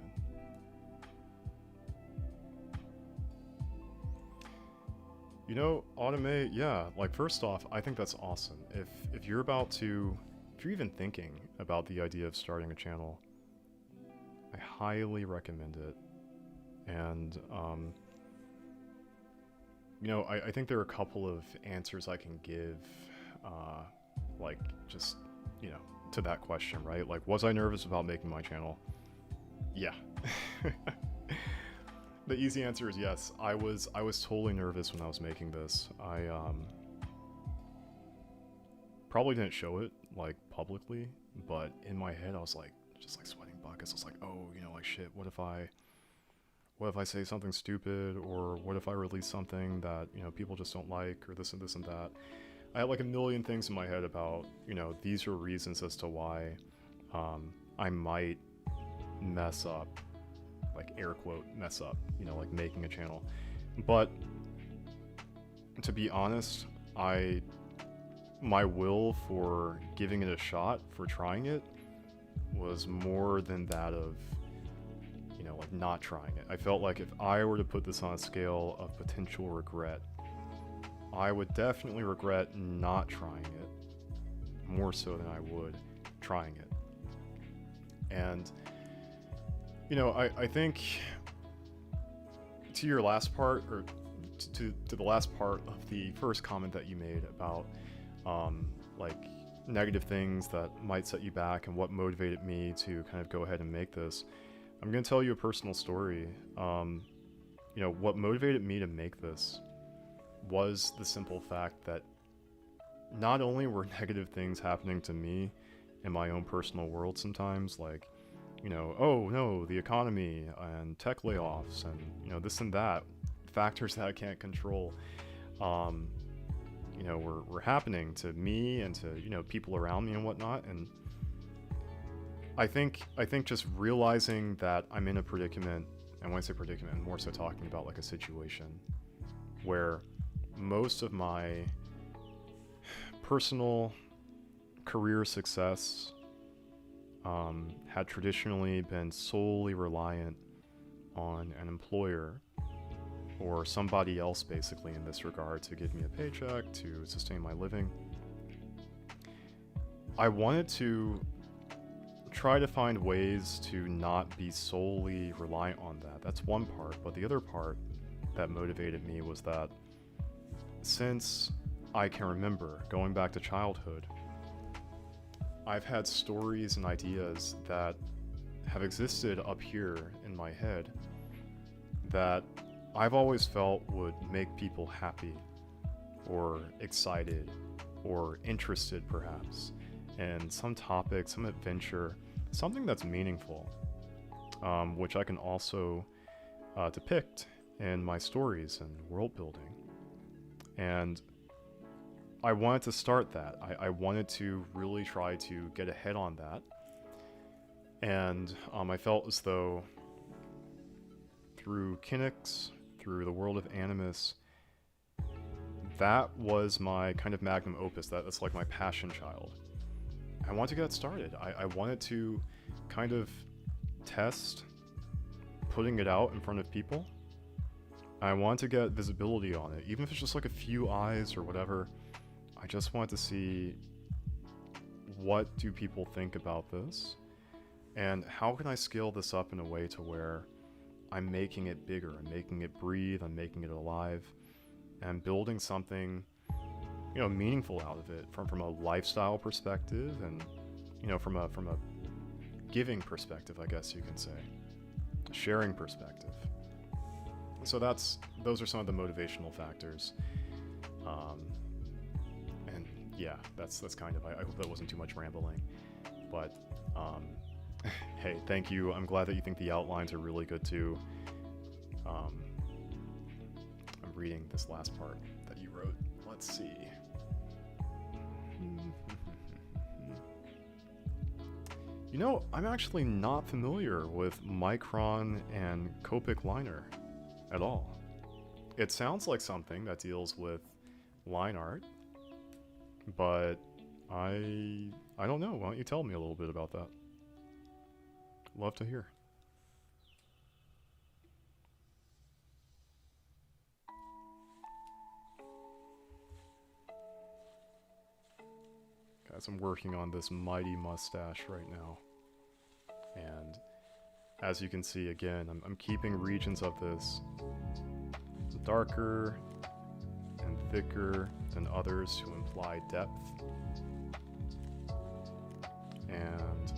You know, automate, yeah, like first off, I think that's awesome. If you're about to, if you're even thinking about the idea of starting a channel, I highly recommend it. And, you know, I think there are a couple of answers I can give, like just, you know, to that question, right? Like, was I nervous about making my channel? Yeah. The easy answer is yes. I was totally nervous when I was making this. I probably didn't show it like publicly, but in my head I was like just like sweating buckets. I was like, oh, you know, like shit, what if I say something stupid, or what if I release something that, you know, people just don't like, or this and this and that. I had like a million things in my head about, you know, these are reasons as to why I might mess up. Like air quote mess up, you know, like making a channel. But to be honest, my will for giving it a shot, for trying it, was more than that of, you know, like not trying it. I felt like if I were to put this on a scale of potential regret, I would definitely regret not trying it more so than I would trying it. And you know, I think to your last part, or to the last part of the first comment that you made about like negative things that might set you back and what motivated me to kind of go ahead and make this, I'm going to tell you a personal story. You know, what motivated me to make this was the simple fact that not only were negative things happening to me in my own personal world sometimes, like, you know, oh no, the economy and tech layoffs and, you know, this and that, factors that I can't control, you know, were happening to me and to, you know, people around me and whatnot. And I think just realizing that I'm in a predicament, and when I say predicament, I'm more so talking about like a situation where most of my personal career success had traditionally been solely reliant on an employer or somebody else basically in this regard to give me a paycheck, to sustain my living. I wanted to try to find ways to not be solely reliant on that. That's one part, but the other part that motivated me was that since I can remember, going back to childhood, I've had stories and ideas that have existed up here in my head that I've always felt would make people happy or excited or interested perhaps in some topic, some adventure, something that's meaningful, which I can also depict in my stories and world building. And I wanted to start that. I wanted to really try to get ahead on that. And I felt as though through Kinix, through the world of Animus, that was my kind of magnum opus. That's like my passion child. I wanted to get it started. I wanted to kind of test putting it out in front of people. I wanted to get visibility on it, even if it's just like a few eyes or whatever. I just wanted to see, what do people think about this? And how can I scale this up in a way to where I'm making it bigger, I'm making it breathe, I'm making it alive, and building something, you know, meaningful out of it from a lifestyle perspective, and, you know, from a giving perspective, I guess you can say, a sharing perspective. So those are some of the motivational factors. And yeah, that's kind of, I hope that wasn't too much rambling, but hey, thank you. I'm glad that you think the outlines are really good too. I'm reading this last part that you wrote. Let's see. You know, I'm actually not familiar with Micron and Copic liner at all. It sounds like something that deals with line art, but I don't know. Why don't you tell me a little bit about that? Love to hear. Guys, I'm working on this mighty mustache right now. And as you can see, again, I'm keeping regions of this darker and thicker than others to imply depth. And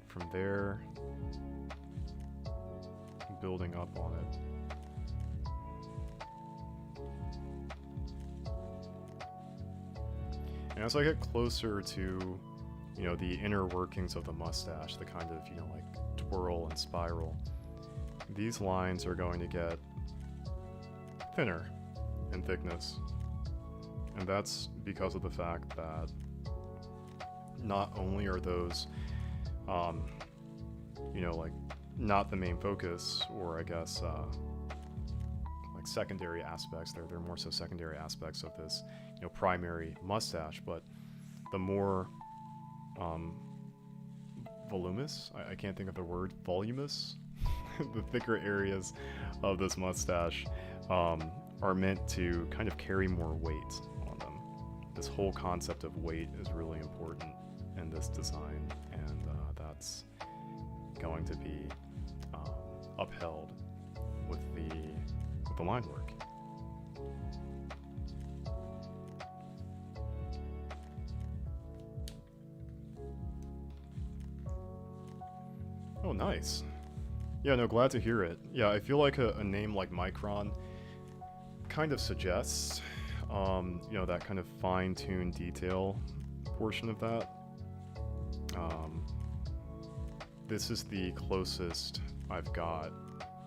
from there, building up on it. And as I get closer to, you know, the inner workings of the mustache, the kind of, you know, like twirl and spiral, these lines are going to get thinner in thickness. And that's because of the fact that not only are those, you know, like, not the main focus, or I guess, like secondary aspects, they're more so secondary aspects of this, you know, primary mustache, but the more voluminous, I can't think of the word, voluminous, the thicker areas of this mustache are meant to kind of carry more weight on them. This whole concept of weight is really important in this design, and that's going to be upheld with the line work. Oh, nice. Yeah, no, glad to hear it. Yeah, I feel like a name like Micron kind of suggests, you know, that kind of fine-tuned detail portion of that. This is the closest I've got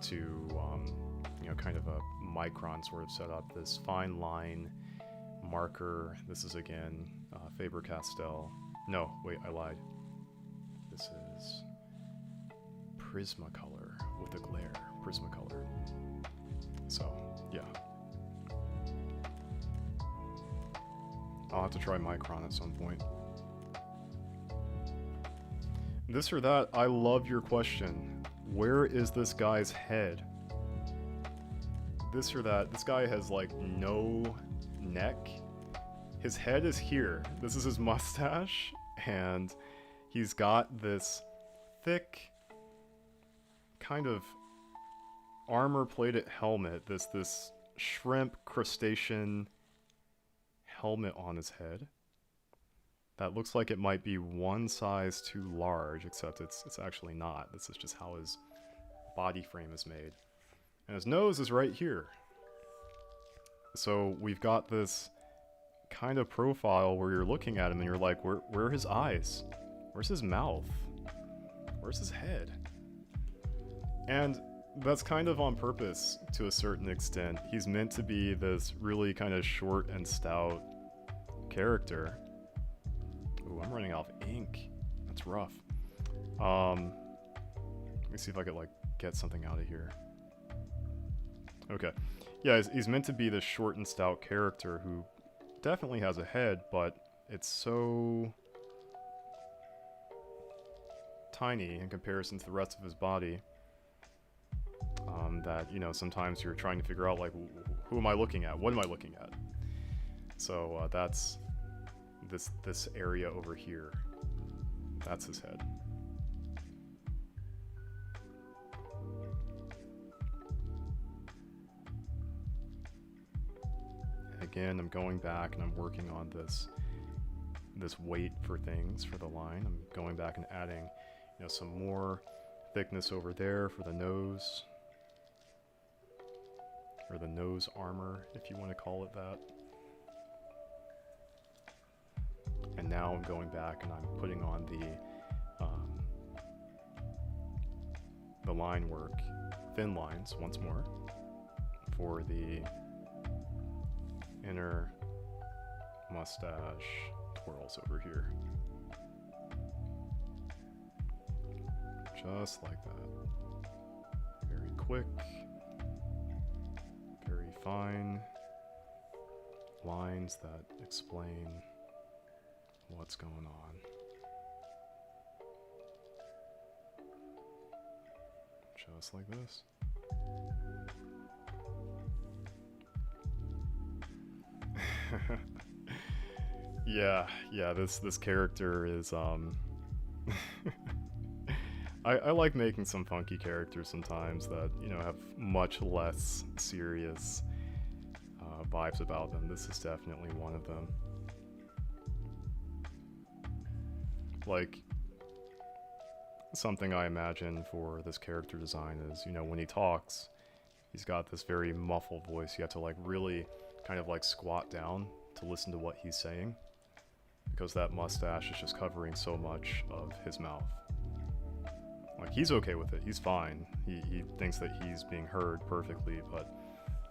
to, you know, kind of a Micron sort of setup. This fine line marker. This is again Faber-Castell. No, wait, I lied. This is Prismacolor with a glare. Prismacolor. So, yeah. I'll have to try Micron at some point. This or that, I love your question. Where is this guy's head? this or that. This guy has like no neck. His head is here. This is his mustache, and he's got this thick kind of armor-plated helmet, this shrimp crustacean helmet on his head that looks like it might be one size too large, except it's actually not. This is just how his body frame is made. And his nose is right here. So we've got this kind of profile where you're looking at him and you're like, where are his eyes? Where's his mouth? Where's his head? And that's kind of on purpose to a certain extent. He's meant to be this really kind of short and stout character. Ooh, I'm running out of ink. That's rough. Let me see if I could like get something out of here. Okay. Yeah, he's meant to be this short and stout character who definitely has a head, but it's so tiny in comparison to the rest of his body that, you know, sometimes you're trying to figure out, like, who am I looking at? What am I looking at? So that's this area over here. That's his head. Again, I'm going back and I'm working on this weight for things for the line. I'm going back and adding, you know, some more thickness over there for the nose, or the nose armor, if you want to call it that. And now I'm going back and I'm putting on the line work, thin lines once more for the inner mustache twirls over here. Just like that. Very quick, very fine lines that explain what's going on. Just like this. Yeah, this character is I like making some funky characters sometimes that, you know, have much less serious vibes about them. This is definitely one of them. Like, something I imagine for this character design is, you know, when he talks, he's got this very muffled voice. You have to like really kind of like squat down to listen to what he's saying, because that mustache is just covering so much of his mouth. Like, he's okay with it, he's fine. He thinks that he's being heard perfectly, but,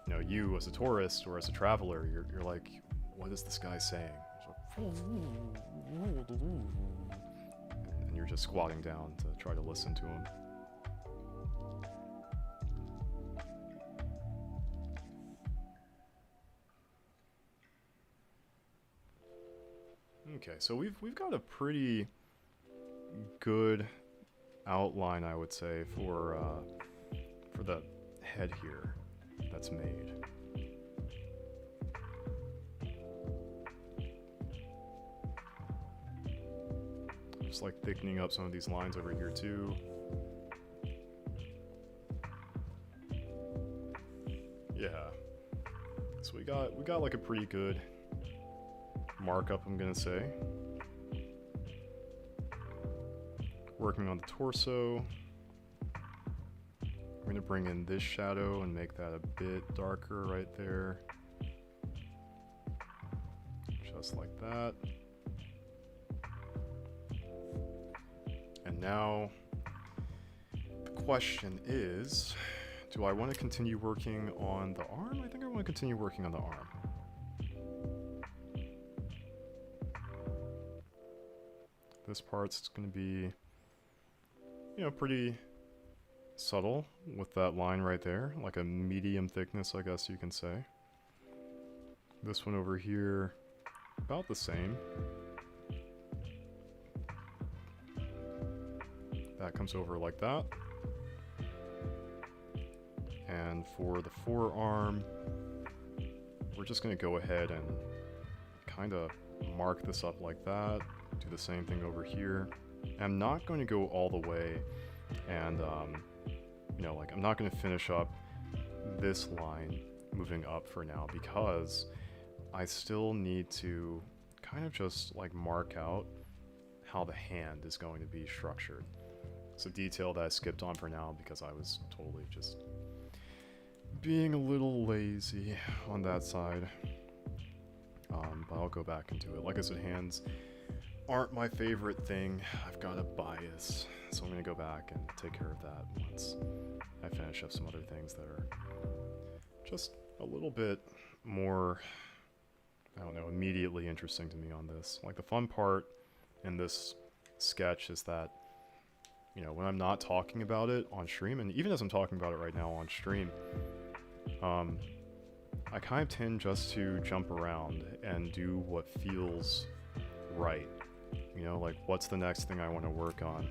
you know, you as a tourist or as a traveler, you're like, what is this guy saying? And you're just squatting down to try to listen to him. Okay, so we've got a pretty good outline, I would say, for the head here that's made. Just like thickening up some of these lines over here too. Yeah. So we got like a pretty good markup, I'm gonna say. Working on the torso. I'm gonna bring in this shadow and make that a bit darker right there. Just like that. And now the question is, do I want to continue working on the arm? I think I want to continue working on the arm. This part's going to be, you know, pretty subtle with that line right there, like a medium thickness, I guess you can say. This one over here, about the same. That comes over like that. And for the forearm, we're just going to go ahead and kind of mark this up like that. Do the same thing over here. I'm not going to go all the way and, you know, like I'm not going to finish up this line moving up for now because I still need to kind of just like mark out how the hand is going to be structured. It's a detail that I skipped on for now because I was totally just being a little lazy on that side. But I'll go back into it. Like I said, hands aren't my favorite thing. I've got a bias, so I'm going to go back and take care of that once I finish up some other things that are just a little bit more, I don't know, immediately interesting to me on this. Like the fun part in this sketch is that, you know, when I'm not talking about it on stream, and even as I'm talking about it right now on stream, I kind of tend just to jump around and do what feels right. You know, like what's the next thing I want to work on?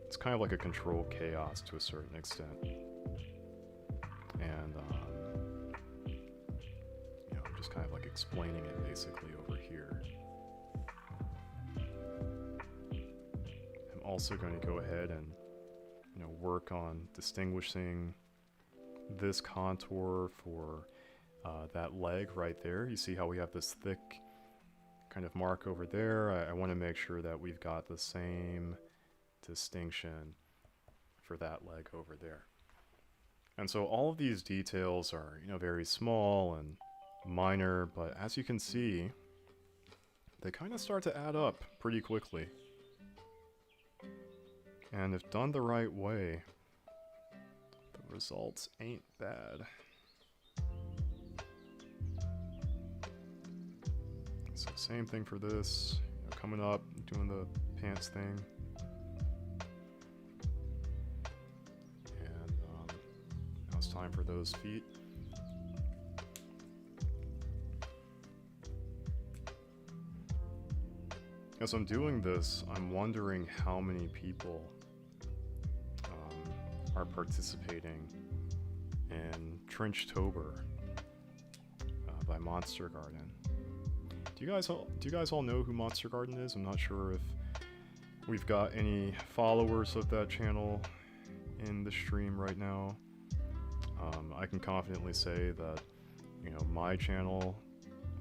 It's kind of like a controlled chaos to a certain extent. And, you know, I'm just kind of like explaining it basically over here. I'm also going to go ahead and, you know, work on distinguishing this contour for that leg right there. You see how we have this thick kind of mark over there? I want to make sure that we've got the same distinction for that leg over there. And so all of these details are, you know, very small and minor, but as you can see, they kind of start to add up pretty quickly. And if done the right way, the results ain't bad. So same thing for this, you know, coming up, doing the pants thing. And now it's time for those feet. As I'm doing this, I'm wondering how many people are participating in Trenchtober by Monster Garden. Do you guys all know who Monster Garden is? I'm not sure if we've got any followers of that channel in the stream right now. I can confidently say that, you know, my channel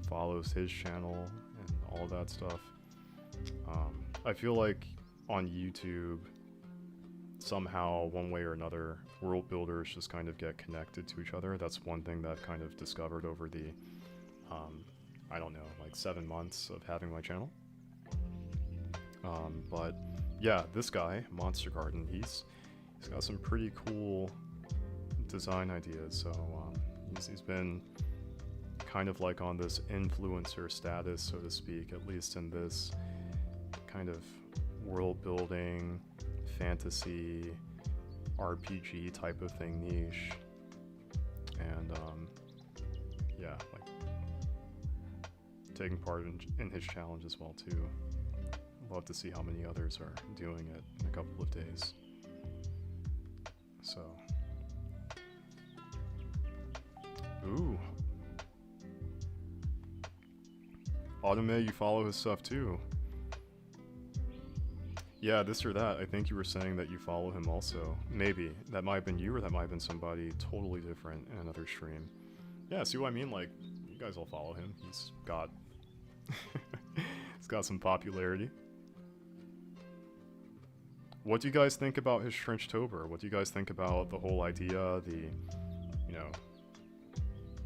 follows his channel and all of that stuff. I feel like on YouTube, somehow, one way or another, world builders just kind of get connected to each other. That's one thing that I've kind of discovered over the, I don't know, like 7 months of having my channel. But yeah, this guy, Monster Garden, he's got some pretty cool design ideas. So he's been kind of like on this influencer status, so to speak, at least in this kind of world building, fantasy, RPG type of thing niche. And yeah, like taking part in his challenge as well too. Love to see how many others are doing it in a couple of days. So, ooh, Automate, you follow his stuff too. Yeah, this or that. I think you were saying that you follow him also. Maybe. That might have been you, or that might have been somebody totally different in another stream. Yeah, see what I mean? Like, you guys all follow him. He's got... he's got some popularity. What do you guys think about his Trenchtober? What do you guys think about the whole idea, the, you know,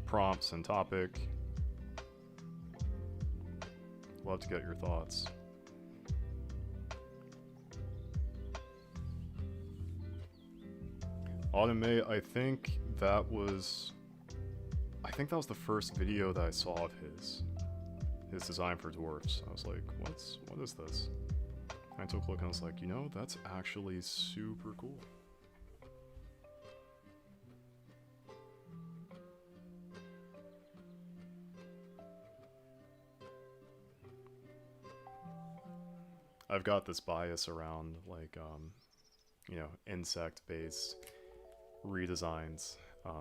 prompts and topic? Love to get your thoughts. Automate, I think that was the first video that I saw of his design for dwarfs. I was like, what is this? And I took a look and I was like, you know, that's actually super cool. I've got this bias around like, you know, insect-based redesigns.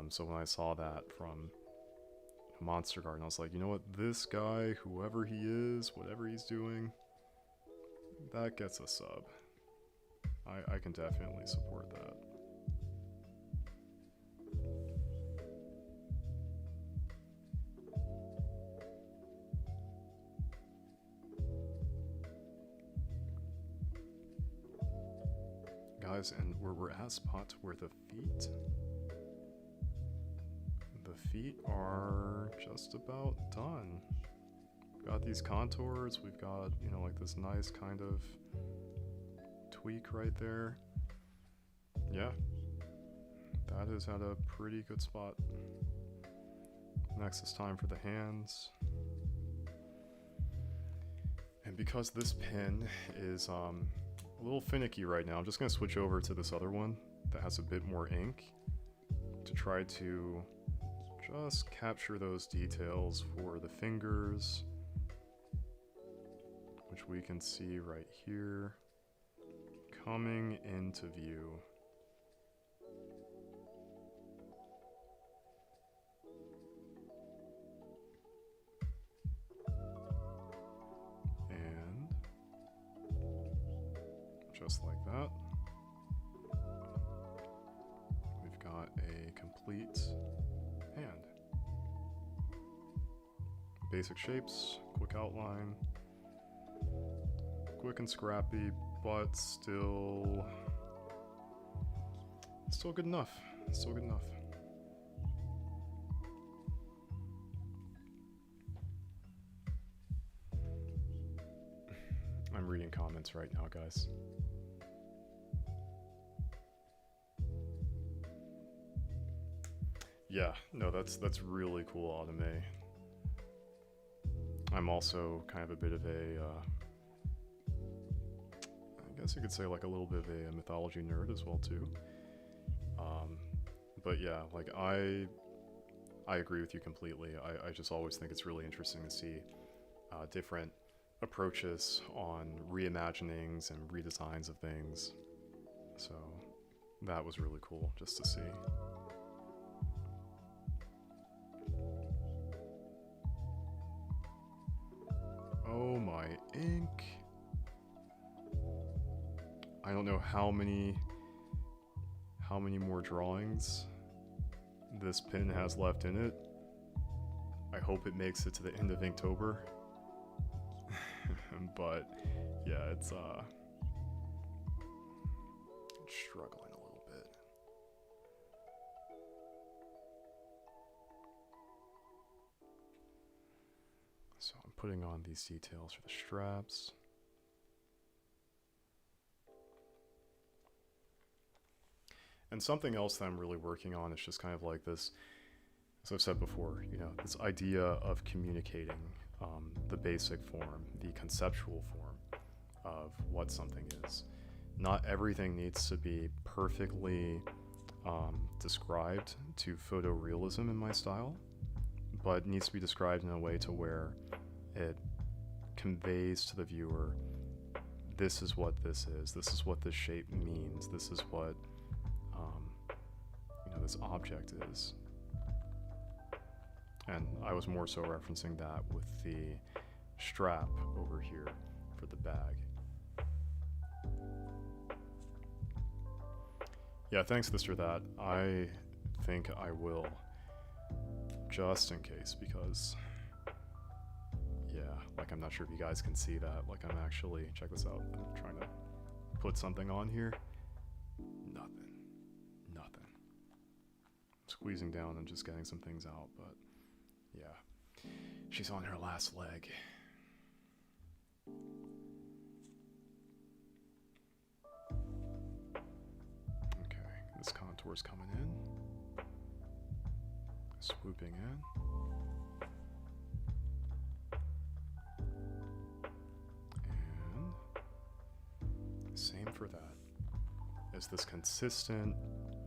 So when I saw that from Monster Garden, I was like, you know what, this guy, whoever he is, whatever he's doing, that gets a sub. I can definitely support that. Guys, and we're at a spot where the feet are just about done. We've got these contours, we've got, you know, like this nice kind of tweak right there. Yeah, that is at a pretty good spot. Next is time for the hands. And because this pin is a little finicky right now, I'm just going to switch over to this other one that has a bit more ink to try to just capture those details for the fingers, which we can see right here coming into view. And just like that, we've got a complete hand. Basic shapes, quick outline, quick and scrappy, but still good enough. Still good enough. I'm reading comments right now, guys. Yeah, no, that's really cool anime. I'm also kind of a bit of a, I guess you could say like a little bit of a mythology nerd as well too. But yeah, like I agree with you completely. I just always think it's really interesting to see different approaches on reimaginings and redesigns of things. So that was really cool just to see. Oh my ink. I don't know how many more drawings this pin has left in it. I hope it makes it to the end of Inktober. But yeah, it's struggling a little bit. So I'm putting on these details for the straps. And something else that I'm really working on is just kind of like this, as I've said before, you know, this idea of communicating the basic form, the conceptual form of what something is. Not everything needs to be perfectly described to photorealism in my style, but needs to be described in a way to where it conveys to the viewer, this is what this is what this shape means, this is what you know, this object is. And I was more so referencing that with the strap over here for the bag. Yeah, thanks this or that. I think I will, just in case, because yeah, like I'm not sure if you guys can see that. Like I'm actually, check this out, I'm trying to put something on here. Nothing. I'm squeezing down and just getting some things out, but yeah, she's on her last leg. Okay, this contour's coming in, swooping in. And same for that. Is this consistent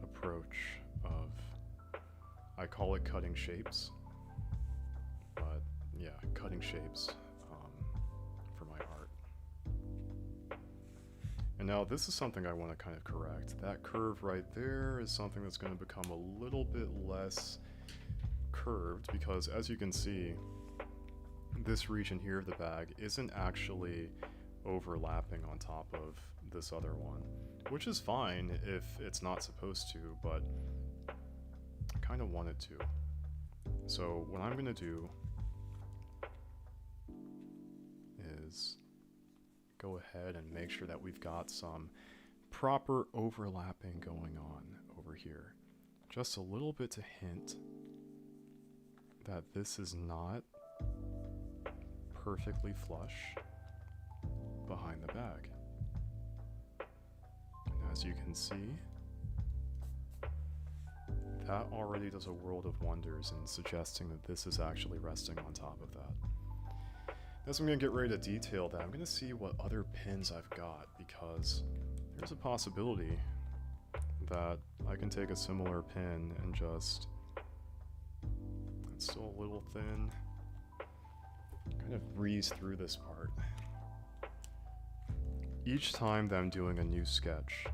approach of, I call it cutting shapes, but yeah, cutting shapes for my art. And now this is something I want to kind of correct. That curve right there is something that's going to become a little bit less curved, because as you can see, this region here of the bag isn't actually overlapping on top of this other one, which is fine if it's not supposed to, but I kind of want it to. So what I'm going to do is go ahead and make sure that we've got some proper overlapping going on over here. Just a little bit to hint that this is not perfectly flush behind the bag. And as you can see, that already does a world of wonders in suggesting that this is actually resting on top of that. As I'm going to get ready to detail that, I'm going to see what other pins I've got, because there's a possibility that I can take a similar pin and just, it's still a little thin, kind of breeze through this part. Each time that I'm doing a new sketch,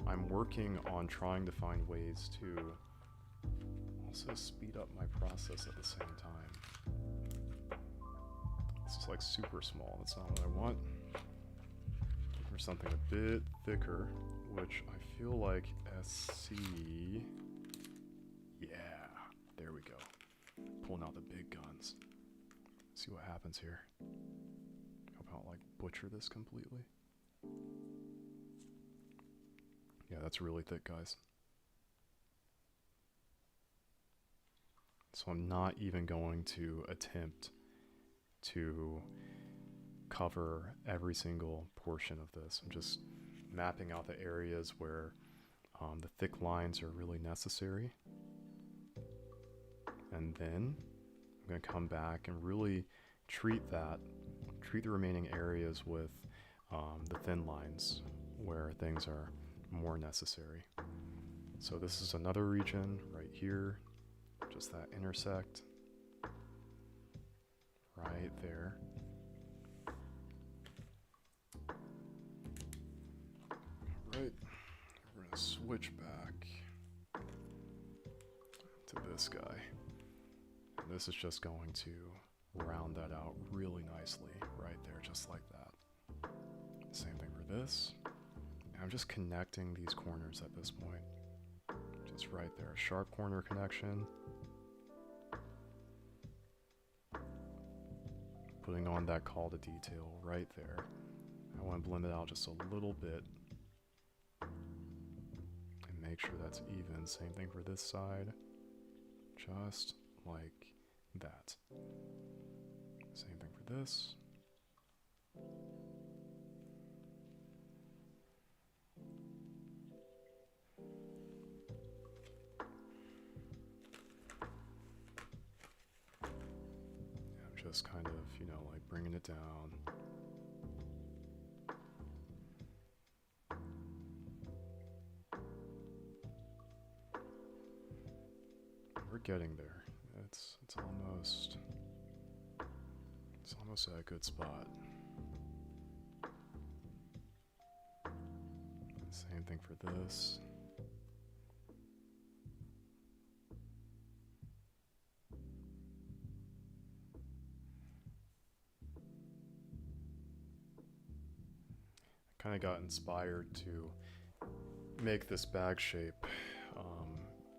I'm working on trying to find ways to also speed up my process at the same time. This is like super small, that's not what I want. For something a bit thicker, which I feel like SC, yeah, there we go. Pulling out the big guns. See what happens here. How about like butcher this completely? Yeah, that's really thick, guys. So I'm not even going to attempt to cover every single portion of this. I'm just mapping out the areas where the thick lines are really necessary. And then I'm going to come back and really treat the remaining areas with the thin lines where things are more necessary. So this is another region right here, just that intersect right there. Alright, we're going to switch back to this guy. And this is just going to round that out really nicely right there, just like that. Same thing for this. And I'm just connecting these corners at this point. Just right there, a sharp corner connection. Putting on that call to detail right there. I want to blend it out just a little bit and make sure that's even. Same thing for this side, just like that. Same thing for this. I'm just kind of, you know, like bringing it down. We're getting there. It's almost at a good spot. Same thing for this. I kind of got inspired to make this bag shape,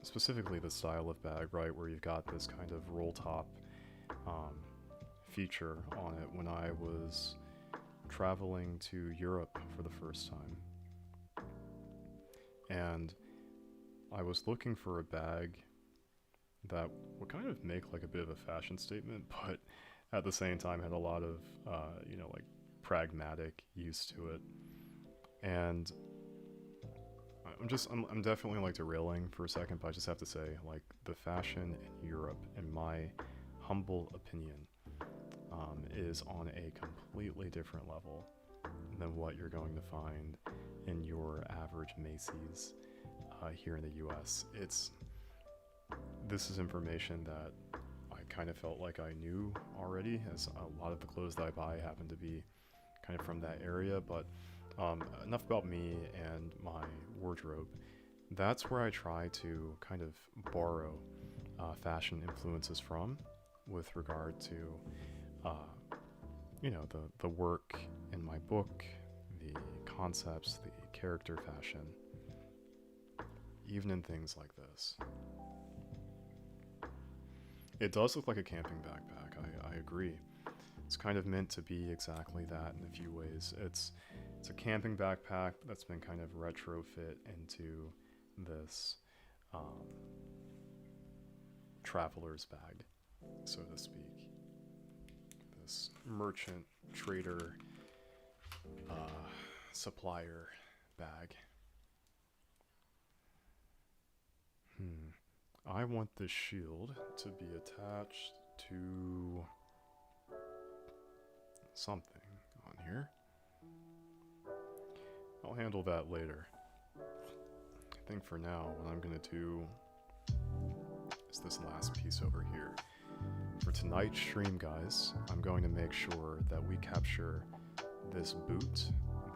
specifically the style of bag, right, where you've got this kind of roll top feature on it when I was traveling to Europe for the first time. And I was looking for a bag that would kind of make like a bit of a fashion statement, but at the same time had a lot of, you know, like pragmatic use to it. And I'm definitely like derailing for a second, but I just have to say, like, the fashion in Europe, in my humble opinion, is on a completely different level than what you're going to find in your average Macy's here in the US. This is information that I kind of felt like I knew already, as a lot of the clothes that I buy happen to be kind of from that area, but Enough about me and my wardrobe. That's where I try to kind of borrow fashion influences from with regard to, you know, the work in my book, the concepts, the character fashion, even in things like this. It does look like a camping backpack, I agree. It's kind of meant to be exactly that in a few ways. It's a camping backpack that's been kind of retrofit into this traveler's bag, so to speak. This merchant, trader, supplier bag. I want this shield to be attached to something on here. I'll handle that later. I think for now, what I'm gonna do is this last piece over here. For tonight's stream, guys, I'm going to make sure that we capture this boot,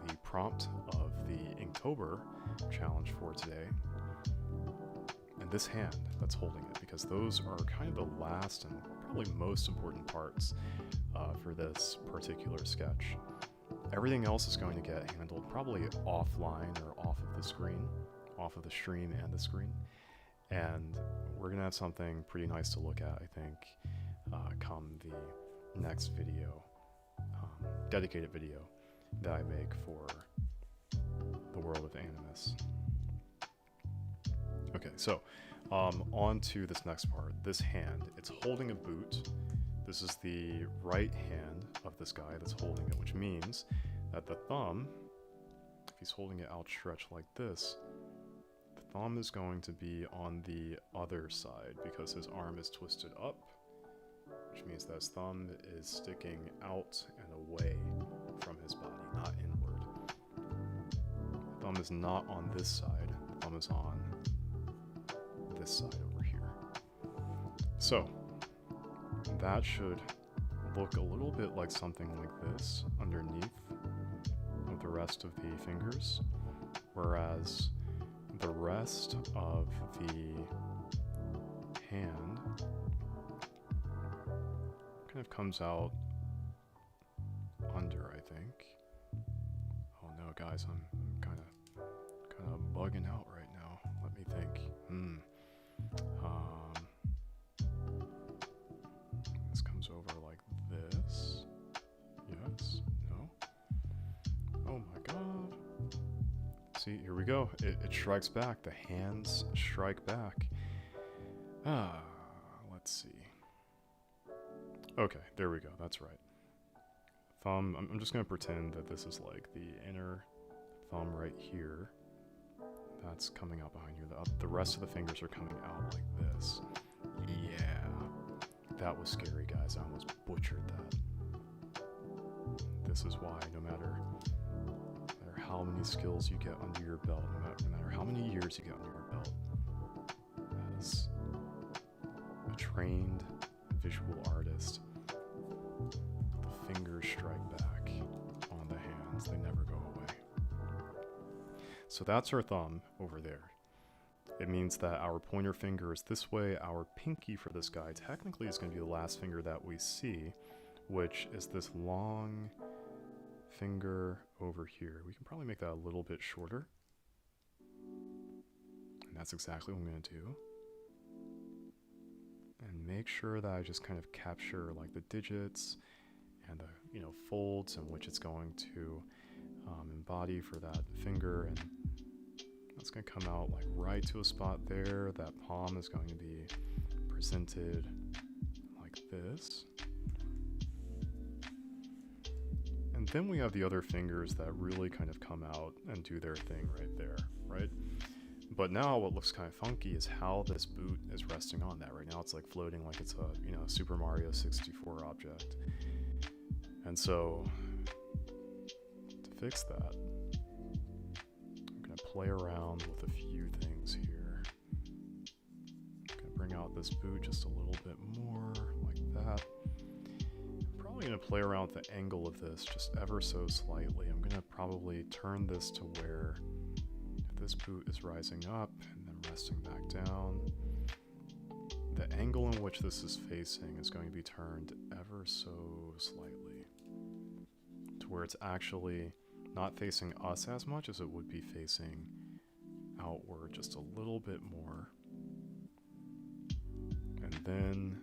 the prompt of the Inktober challenge for today, and this hand that's holding it, because those are kind of the last and probably most important parts for this particular sketch. Everything else is going to get handled probably offline or off of the screen, off of the stream and the screen. And we're gonna have something pretty nice to look at, I think, come the next video, dedicated video that I make for the world of Animus. Okay, so on to this next part. This hand, it's holding a boot. This is the right hand of this guy that's holding it, which means that the thumb, if he's holding it outstretched like this, the thumb is going to be on the other side because his arm is twisted up, which means that his thumb is sticking out and away from his body, not inward. The thumb is not on this side, the thumb is on this side over here. So, that should look a little bit like something like this underneath with the rest of the fingers, whereas the rest of the hand kind of comes out under, I think. Oh no, guys, I'm kind of bugging out right now. Let me think. This comes over like this. Yes. No. Oh my god. See, here we go. It strikes back. The hands strike back. Let's see. Okay, there we go. That's right. Thumb, I'm just going to pretend that this is like the inner thumb right here. That's coming out behind you. The rest of the fingers are coming out like this. Yeah. That was scary, guys. I almost butchered that. This is why, no matter how many skills you get under your belt, no matter how many years you get under your belt, as a trained visual artist, the fingers strike back on the hands. They never go away. So that's our thumb over there. It means that our pointer finger is this way. Our pinky for this guy technically is going to be the last finger that we see, which is this long finger over here. We can probably make that a little bit shorter. And that's exactly what I'm going to do. And make sure that I just kind of capture like the digits and the, you know, folds in which it's going to embody for that finger, and that's going to come out like right to a spot there. That palm is going to be presented like this. And then we have the other fingers that really kind of come out and do their thing right there, right? But now what looks kind of funky is how this boot is resting on that. Right now it's like floating like it's a, you know, Super Mario 64 object. And so to fix that, I'm going to play around with a few things here. I'm going to bring out this boot just a little bit more like that. probably going to play around with the angle of this just ever so slightly. I'm going to probably turn this to where if this boot is rising up and then resting back down, the angle in which this is facing is going to be turned ever so slightly to where it's actually not facing us as much as it would be facing outward just a little bit more. And then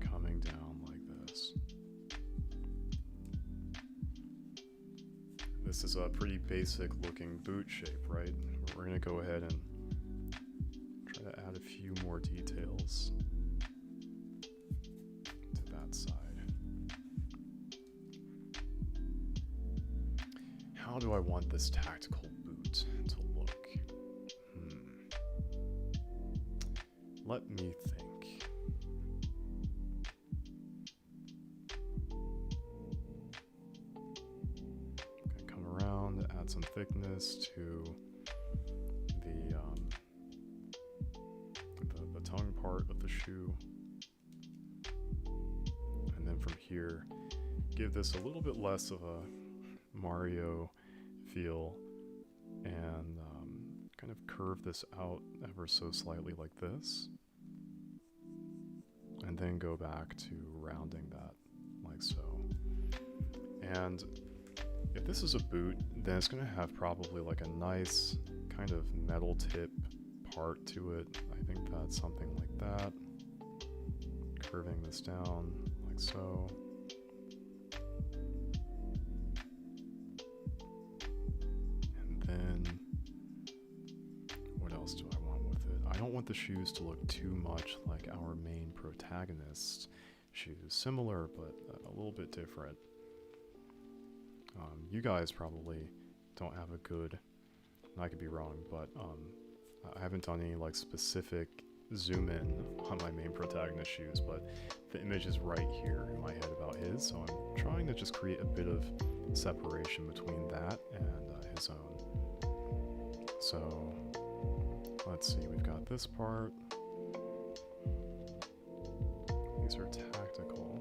coming down like this. This is a pretty basic looking boot shape, right? We're going to go ahead and try to add a few more details to that side. How do I want this tactical boot to look? Let me think. Gonna come around, add some thickness to the tongue part of the shoe, and then from here, give this a little bit less of a Mario feel, and kind of curve this out ever so slightly like this, and then go back to rounding that like so. And if this is a boot, then it's going to have probably like a nice kind of metal tip part to it. I think that's something like that. Curving this down like so. And then what else do I want with it? I don't want the shoes to look too much like our main protagonist's shoes. Similar, but a little bit different. You guys probably don't have a good, I could be wrong, but I haven't done any like specific zoom in on my main protagonist shoes, but the image is right here in my head about his, so I'm trying to just create a bit of separation between that and his own. So let's see, we've got this part. These are tactical.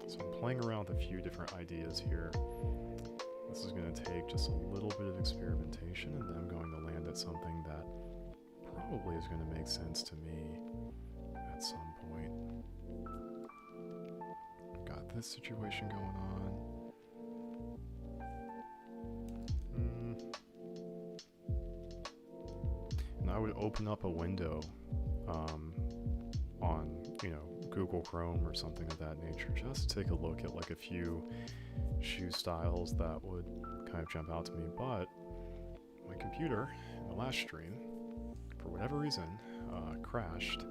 So I'm playing around with a few different ideas here. This is going to take just a little bit of experimentation, and then I'm going to land at something that probably is going to make sense to me at some point. Got this situation going on. And I would open up a window on, Google Chrome or something of that nature, just to take a look at like a few shoe styles that would kind of jump out to me. But my computer in the last stream, for whatever reason, crashed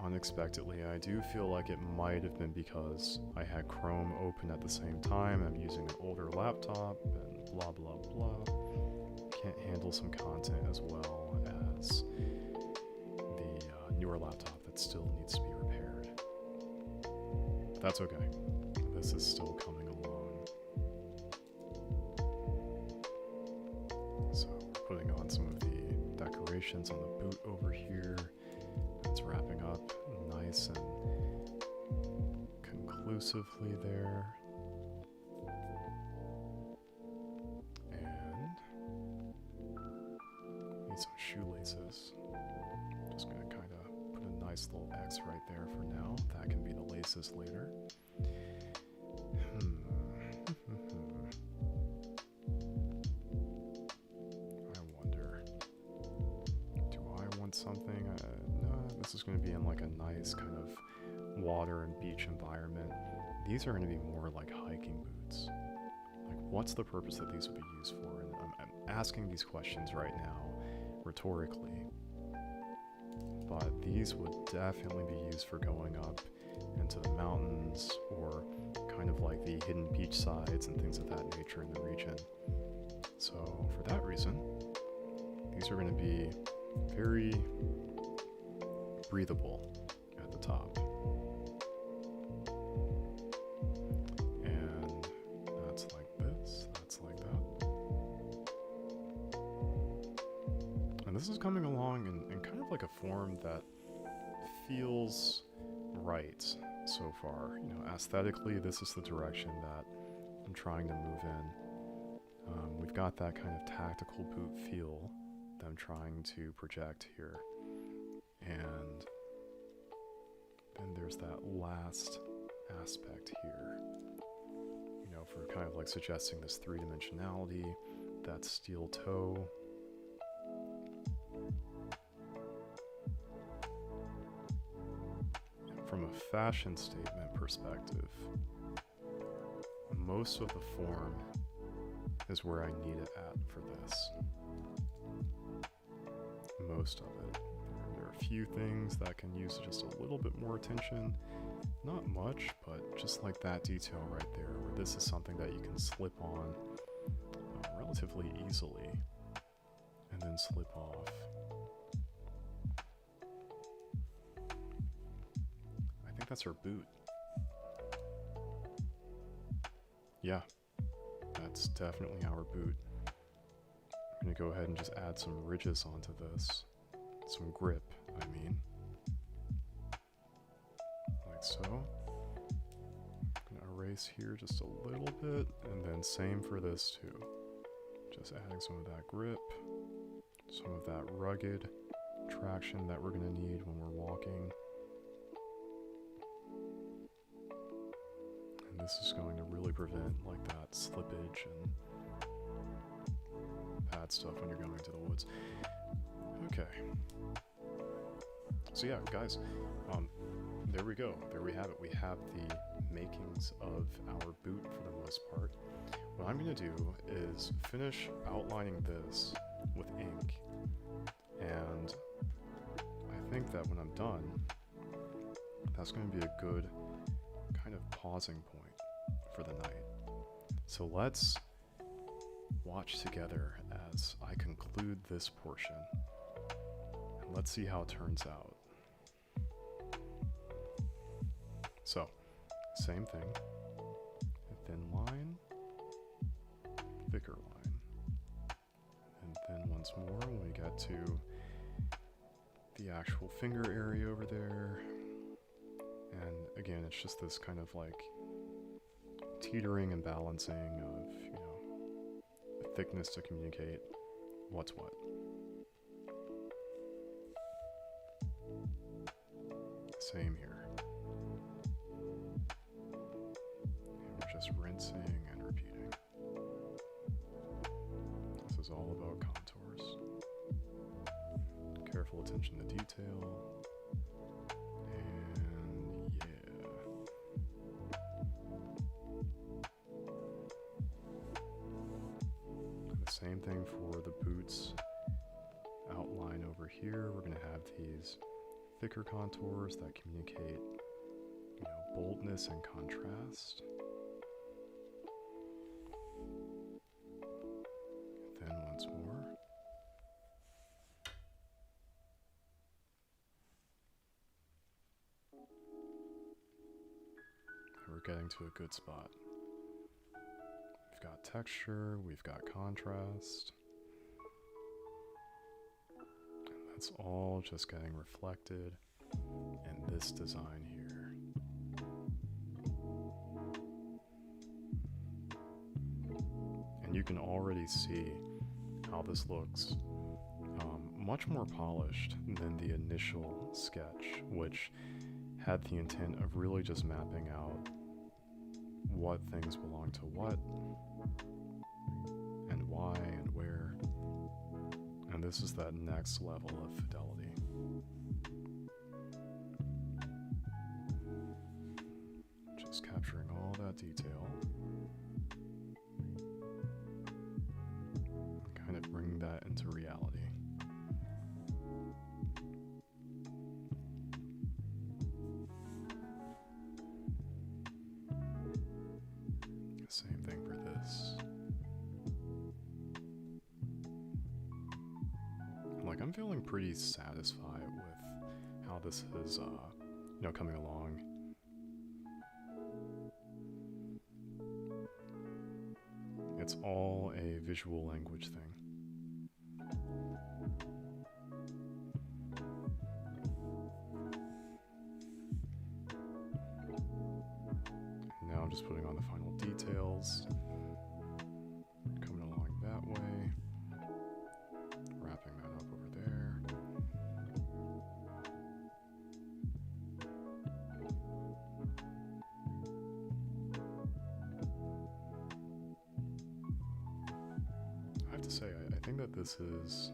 unexpectedly. I do feel like it might have been because I had Chrome open at the same time. I'm using an older laptop and blah blah blah. Can't handle some content as well as the newer laptop that still needs to be repaired. But that's okay. This is still coming along. So we're putting on some of the decorations on the boot over here. It's wrapping up nice and conclusively there. And need some shoelaces. Just gonna kind of put a nice little X right there for now. That can be the laces later. I wonder, do I want something? No, this is going to be in like a nice kind of water and beach environment. These are going to be more like hiking boots. Like, what's the purpose that these would be used for? And I'm asking these questions right now rhetorically, but these would definitely be used for going up into the mountains, or kind of like the hidden beach sides and things of that nature in the region. So for that reason, these are going to be very breathable at the top. And that's like this, that's like that. And this is coming along in kind of like a form that feels right so far. You know, aesthetically, this is the direction that I'm trying to move in. We've got that kind of tactical boot feel that I'm trying to project here. And then there's that last aspect here, you know, for kind of like suggesting this three-dimensionality, that steel toe. From a fashion statement perspective, most of the form is where I need it at for this. Most of it. There are a few things that can use just a little bit more attention. Not much, but just like that detail right there, where this is something that you can slip on relatively easily and then slip off. I think that's our boot. Yeah, that's definitely our boot. I'm going to go ahead and just add some ridges onto this. Some grip, I mean. Like so. I'm going to erase here just a little bit, and then same for this too. Just adding some of that grip, some of that rugged traction that we're going to need when we're walking. And this is going to really prevent like that slippage and bad stuff when you're going to the woods. Okay. So yeah, guys, there we go. There we have it. We have the makings of our boot for the most part. What I'm going to do is finish outlining this with ink. And I think that when I'm done, that's going to be a good kind of pausing point for the night. So let's watch together as I conclude this portion. And let's see how it turns out. So, same thing. A thin line, thicker line. And then once more when we get to the actual finger area over there. And again, it's just this kind of like teetering and balancing of, you know, the thickness to communicate what's what. Same here. And we're just rinsing and repeating. This is all about contours. Careful attention to detail. And yeah. And the same thing for the boots outline over here. We're going to have these thicker contours that communicate, you know, boldness and contrast. And then once more. And we're getting to a good spot. We've got texture, we've got contrast. It's all just getting reflected in this design here. And you can already see how this looks much more polished than the initial sketch, which had the intent of really just mapping out what things belong to what, and why, and where. And this is that next level of fidelity. Just capturing all that detail. And kind of bringing that into reality. Same thing for this. Like, I'm feeling pretty satisfied with how this is, you know, coming along. It's all a visual language thing. just putting on the final details. Coming along that way. Wrapping that up over there. I have to say, I think that this is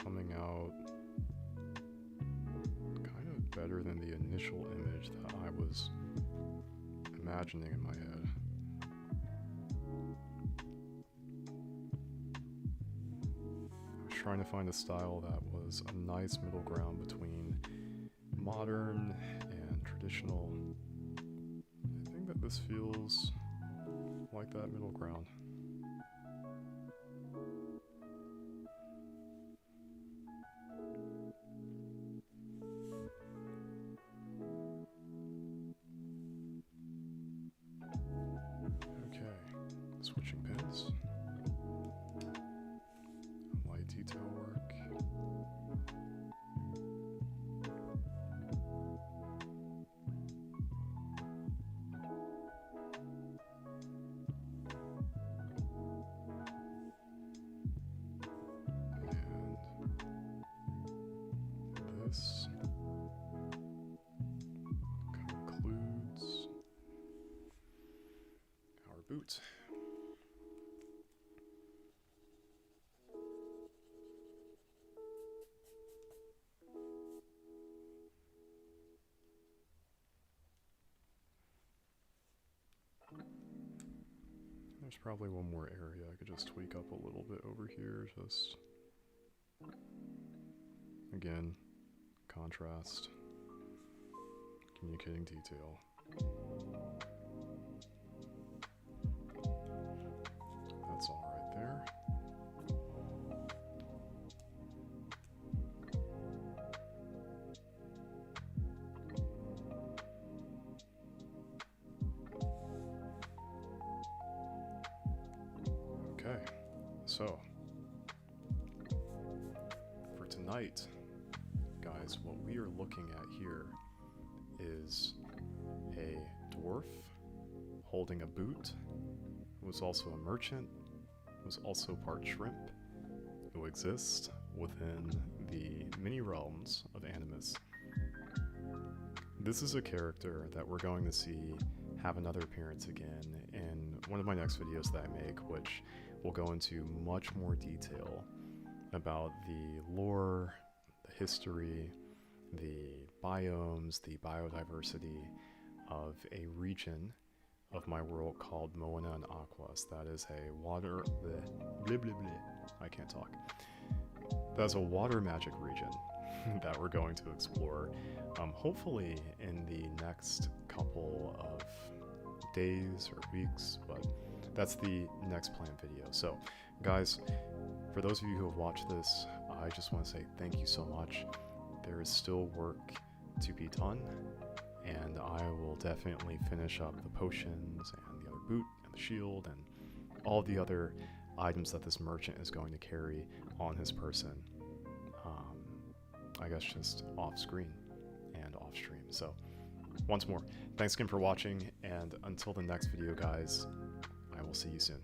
coming out kind of better than the initial image that I was imagining in my head. I was trying to find a style that was a nice middle ground between modern and traditional. I think that this feels like that middle ground. Switching pins, light detail work, and this concludes our boot. There's probably one more area I could just tweak up a little bit over here, just, again, contrast, communicating detail. That's all right there. Okay, so for tonight, guys, what we are looking at here is a dwarf holding a boot, who was also a merchant, who was also part shrimp, who exists within the mini realms of Animus. This is a character that we're going to see have another appearance again in one of my next videos that I make, which will go into much more detail about the lore, the history, the biomes, the biodiversity of a region of my world called Moana and Aquas. That is a water... Bleh, bleh, bleh, bleh. I can't talk. That's a water magic region that we're going to explore, hopefully in the next couple of days or weeks, but that's the next planned video. So guys, for those of you who have watched this, I just want to say thank you so much. There is still work to be done, and I will definitely finish up the potions and the other boot and the shield and all the other items that this merchant is going to carry on his person. I guess just off screen and off stream. So once more, thanks again for watching, and until the next video, guys, I will see you soon.